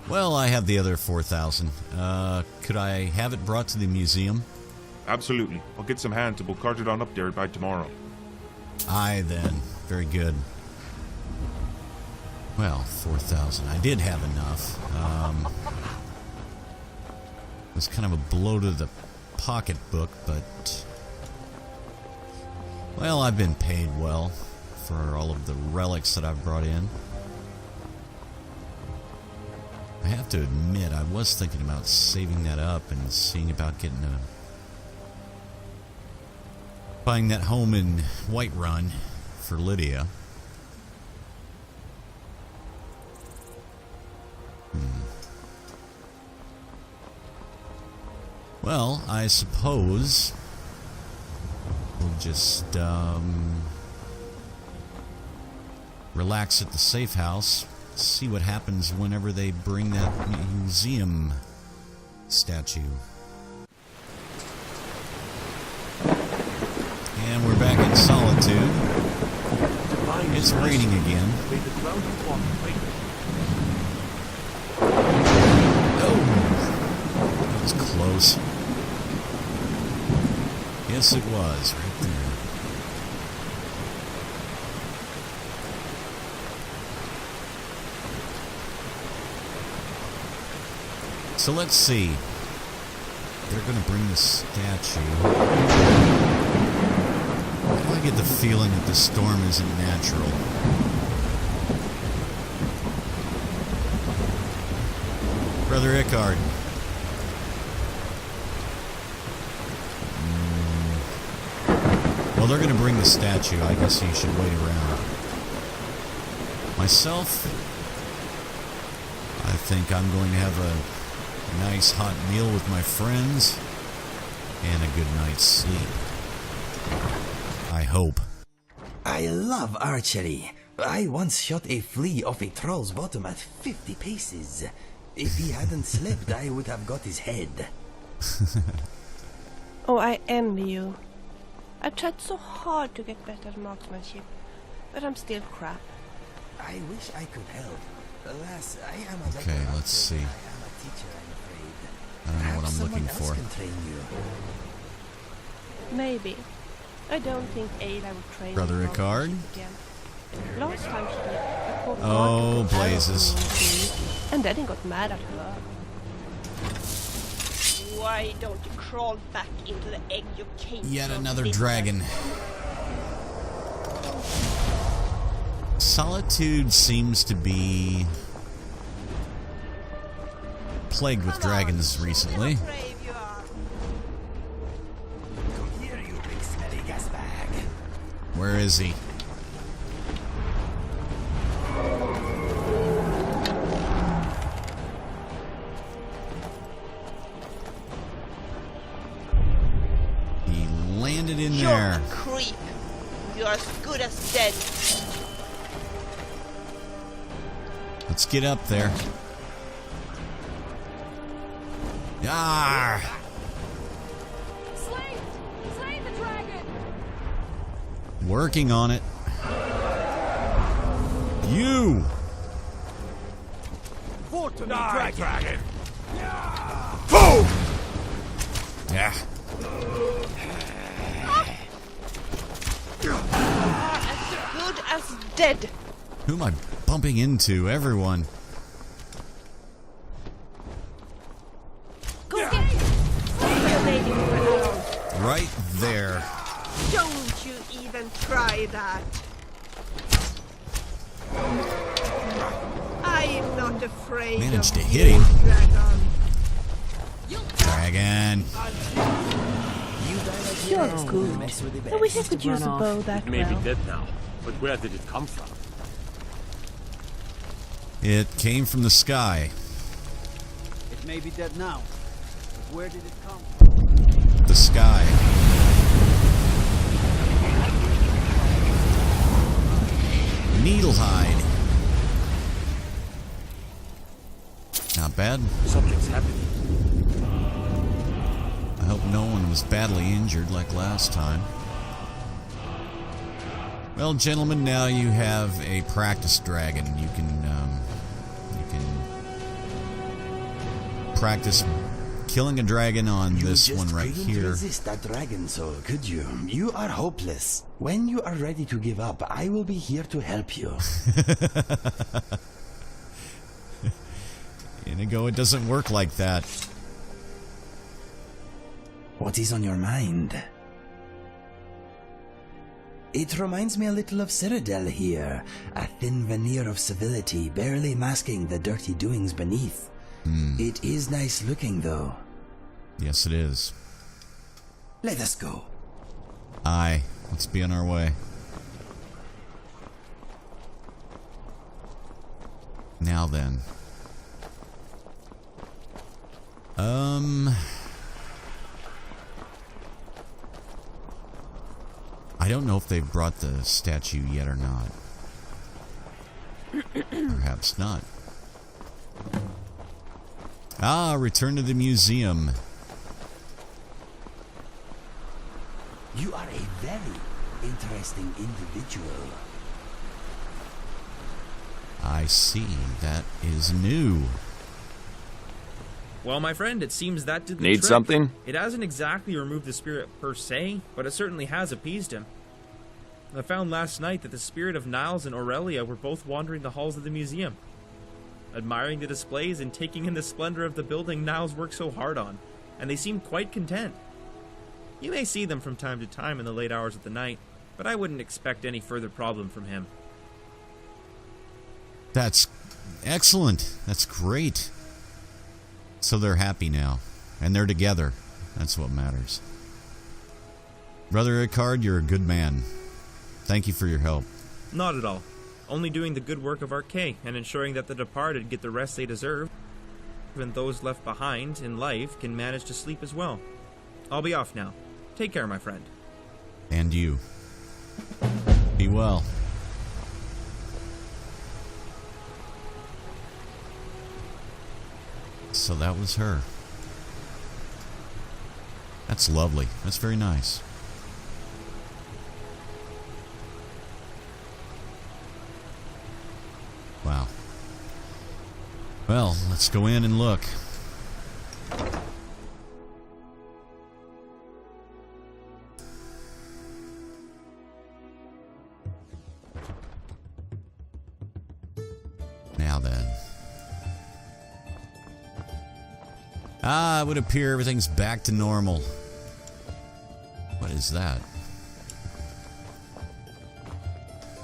Well, I have the other 4,000. Could I have it brought to the museum? Absolutely. I'll get some hands and we'll cart it on up there by tomorrow. Aye, then. Very good. Well, 4,000. I did have enough. It was kind of a blow to the pocketbook, but... Well, I've been paid well for all of the relics that I've brought in. I have to admit, I was thinking about saving that up and seeing about getting buying that home in Whiterun for Lydia. Well, I suppose we'll just relax at the safe house, see what happens whenever they bring that museum statue. And we're back in Solitude. It's raining again. Oh, that was close. Yes, it was, right there. So let's see. They're going to bring the statue. I get the feeling that the storm isn't natural. Brother Icard. Well, they're going to bring the statue. I guess you should wait around. Myself, I think I'm going to have a nice hot meal with my friends and a good night's sleep. I hope. I love archery. I once shot a flea off a troll's bottom at 50 paces. If he hadn't slept, I would have got his head. Oh, I envy you. I've tried so hard to get better at marksmanship, but I'm still crap. I wish I could help. Alas, I am a okay, let's see. I don't know what I'm looking for. Maybe. I don't think Ada would train Brother Icard? again. Last time she did. Oh, blazes. And then he got mad at her. Why don't you crawl back into the egg you came from? Yet another dragon. Solitude seems to be plagued with dragons recently. Where is he? He landed in You're there. a creep. You're as good as dead. Let's get up there. Ah! Slay the dragon! Working on it. You! Dragon! Boom! Yeah. As good as dead. Who am I bumping into? Everyone. Go get your lady alone. Right there. Don't you even try that. I'm not afraid Managed of to hit him. Dragon. Dragon. You're good. I wish I could use a bow that It may be well. dead now, but where did it come from? It came from the sky. It may be dead now, but where did it come from? The sky. Needlehide. Not bad. Something's happening. I hope no one was badly injured like last time. Well, gentlemen, now you have a practice dragon. You can practice killing a dragon on this one right couldn't here. resist that dragon soul, could you? You are hopeless. When you are ready to give up, I will be here to help you. Inigo, it doesn't work like that. What is on your mind? It reminds me a little of Cyrodiil here, a thin veneer of civility barely masking the dirty doings beneath. It is nice looking, though. Yes, it is. Let us go. Aye, let's be on our way. Now then. I don't know if they've brought the statue yet or not. Perhaps not. Ah, return to the museum. You are a very interesting individual. I see. That is new. Well, my friend, it seems that did the Need trick. something? It hasn't exactly removed the spirit per se, but it certainly has appeased him. I found last night that the spirit of Niles and Aurelia were both wandering the halls of the museum, admiring the displays and taking in the splendor of the building Niles worked so hard on, and they seemed quite content. You may see them from time to time in the late hours of the night, but I wouldn't expect any further problem from him. That's excellent. That's great. So they're happy now, and they're together. That's what matters. Brother Icard, you're a good man. Thank you for your help. Not at all. Only doing the good work of Arkay and ensuring that the departed get the rest they deserve, and those left behind in life can manage to sleep as well. I'll be off now. Take care, my friend. And you. Be well. So that was her. That's lovely. That's very nice. Wow. Well, let's go in and look. Ah, it would appear everything's back to normal. What is that?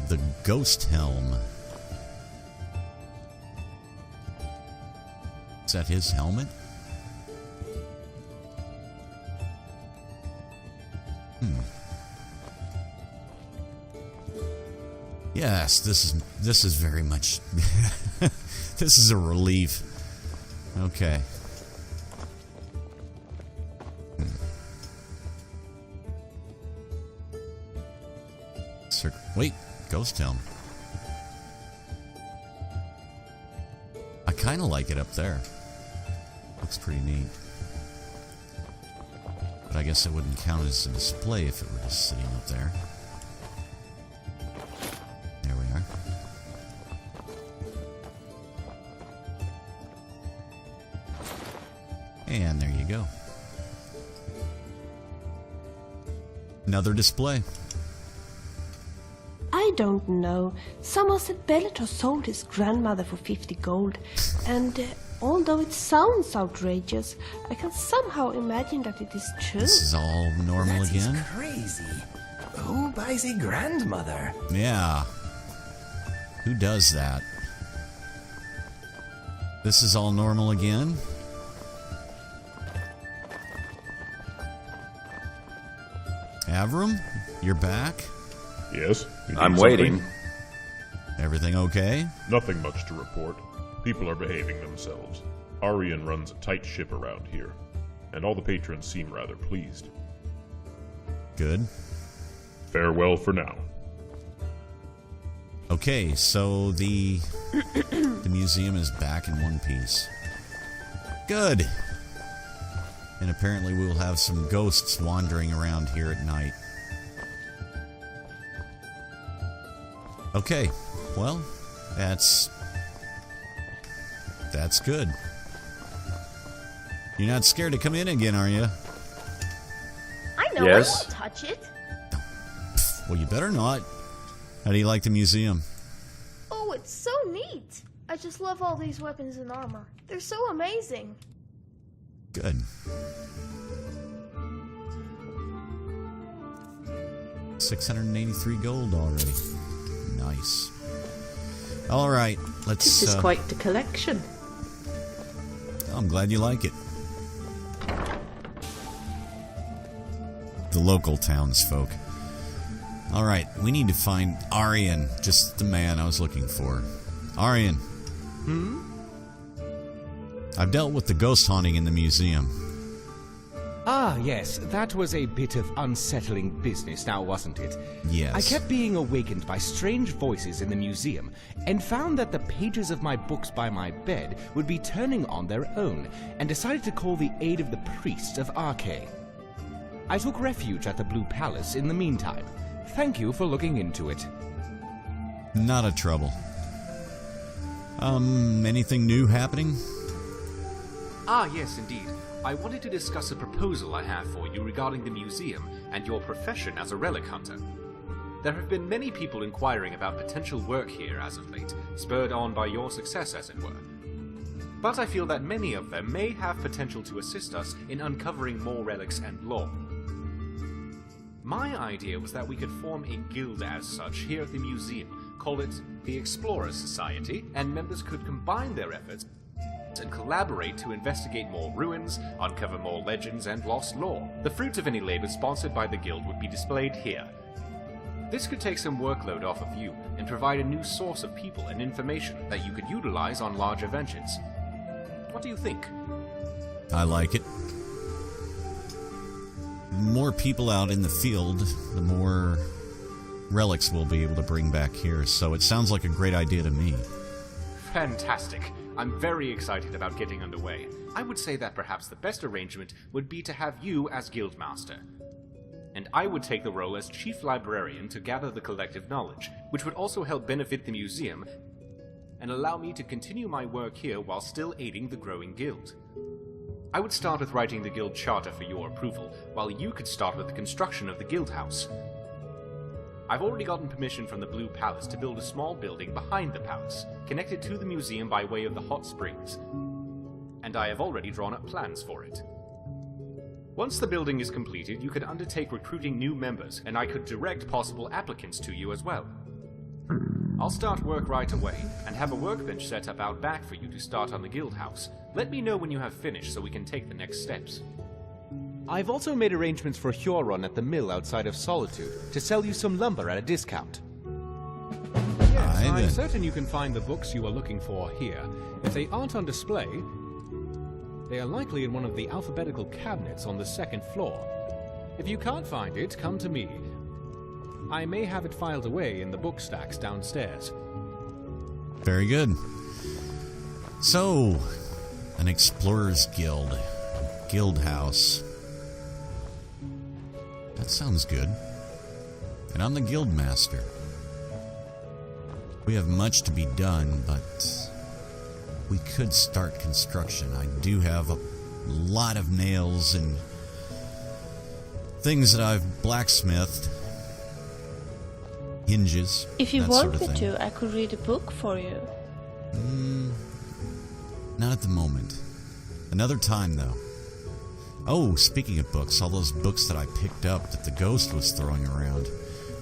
The Ghost Helm. Is that his helmet? Yes, this is very much this is a relief. Okay. Wait, Ghost Helm. I kind of like it up there. Looks pretty neat. But I guess it wouldn't count as a display if it were just sitting up there. There we are. And there you go. Another display. I don't know. Someone said Bellator sold his grandmother for 50 gold. And although it sounds outrageous, I can somehow imagine that it is true. This is all normal again? That is crazy. Who buys a grandmother? Yeah. Who does that? This is all normal again? Avram, you're back? Yes. I'm waiting. Everything okay? Nothing much to report. People are behaving themselves. Arian runs a tight ship around here, and all the patrons seem rather pleased. Good. Farewell for now. Okay, so the museum is back in one piece. Good. And apparently we will have some ghosts wandering around here at night. Okay, well, that's good. You're not scared to come in again, are you? I know, yes. I won't touch it. Well, you better not. How do you like the museum? Oh, it's so neat. I just love all these weapons and armor. They're so amazing. Good. $683 gold already. Nice. All right, let's. This is quite the collection. I'm glad you like it. The local townsfolk. All right, we need to find Arian, just the man I was looking for. Arian. I've dealt with the ghost haunting in the museum. Ah, yes, that was a bit of unsettling business now, wasn't it? Yes. I kept being awakened by strange voices in the museum, and found that the pages of my books by my bed would be turning on their own, and decided to call the aid of the priests of Arkay. I took refuge at the Blue Palace in the meantime. Thank you for looking into it. Not a trouble. Anything new happening? Ah, yes, indeed. I wanted to discuss a proposal I have for you regarding the museum and your profession as a relic hunter. There have been many people inquiring about potential work here as of late, spurred on by your success, as it were. But I feel that many of them may have potential to assist us in uncovering more relics and lore. My idea was that we could form a guild as such here at the museum, call it the Explorers Society, and members could combine their efforts and collaborate to investigate more ruins, uncover more legends and lost lore. The fruits of any labor sponsored by the guild would be displayed here. This could take some workload off of you and provide a new source of people and information that you could utilize on larger ventures. What do you think? I like it. The more people out in the field, the more relics we'll be able to bring back here, so it sounds like a great idea to me. Fantastic. I'm very excited about getting underway. I would say that perhaps the best arrangement would be to have you as Guildmaster. And I would take the role as Chief Librarian to gather the collective knowledge, which would also help benefit the museum and allow me to continue my work here while still aiding the growing guild. I would start with writing the guild charter for your approval, while you could start with the construction of the guild house. I've already gotten permission from the Blue Palace to build a small building behind the palace, connected to the museum by way of the hot springs. And and I have already drawn up plans for it. Once the building is completed, you could undertake recruiting new members, and I could direct possible applicants to you as well. I'll start work right away, and have a workbench set up out back for you to start on the guild house. Let me know when you have finished so we can take the next steps. I've also made arrangements for Huron at the mill outside of Solitude to sell you some lumber at a discount. Yes, I'm certain you can find the books you are looking for here. If they aren't on display, they are likely in one of the alphabetical cabinets on the second floor. If you can't find it, come to me. I may have it filed away in the book stacks downstairs. Very good. So, an explorer's guild. Guild house. That sounds good. And I'm the guild master. We have much to be done, but we could start construction. I do have a lot of nails and things that I've blacksmithed. Hinges. If you that want sort of me thing. to, I could read a book for you. Not at the moment. Another time, though. Oh, speaking of books, all those books that I picked up that the ghost was throwing around.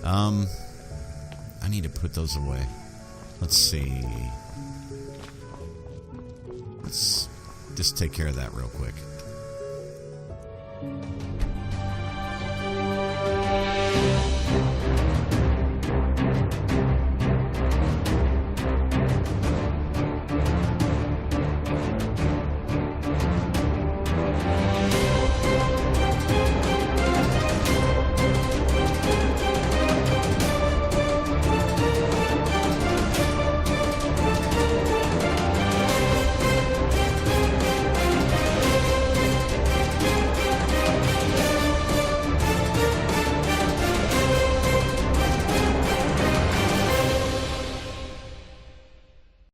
I need to put those away. Let's see. Let's just take care of that real quick.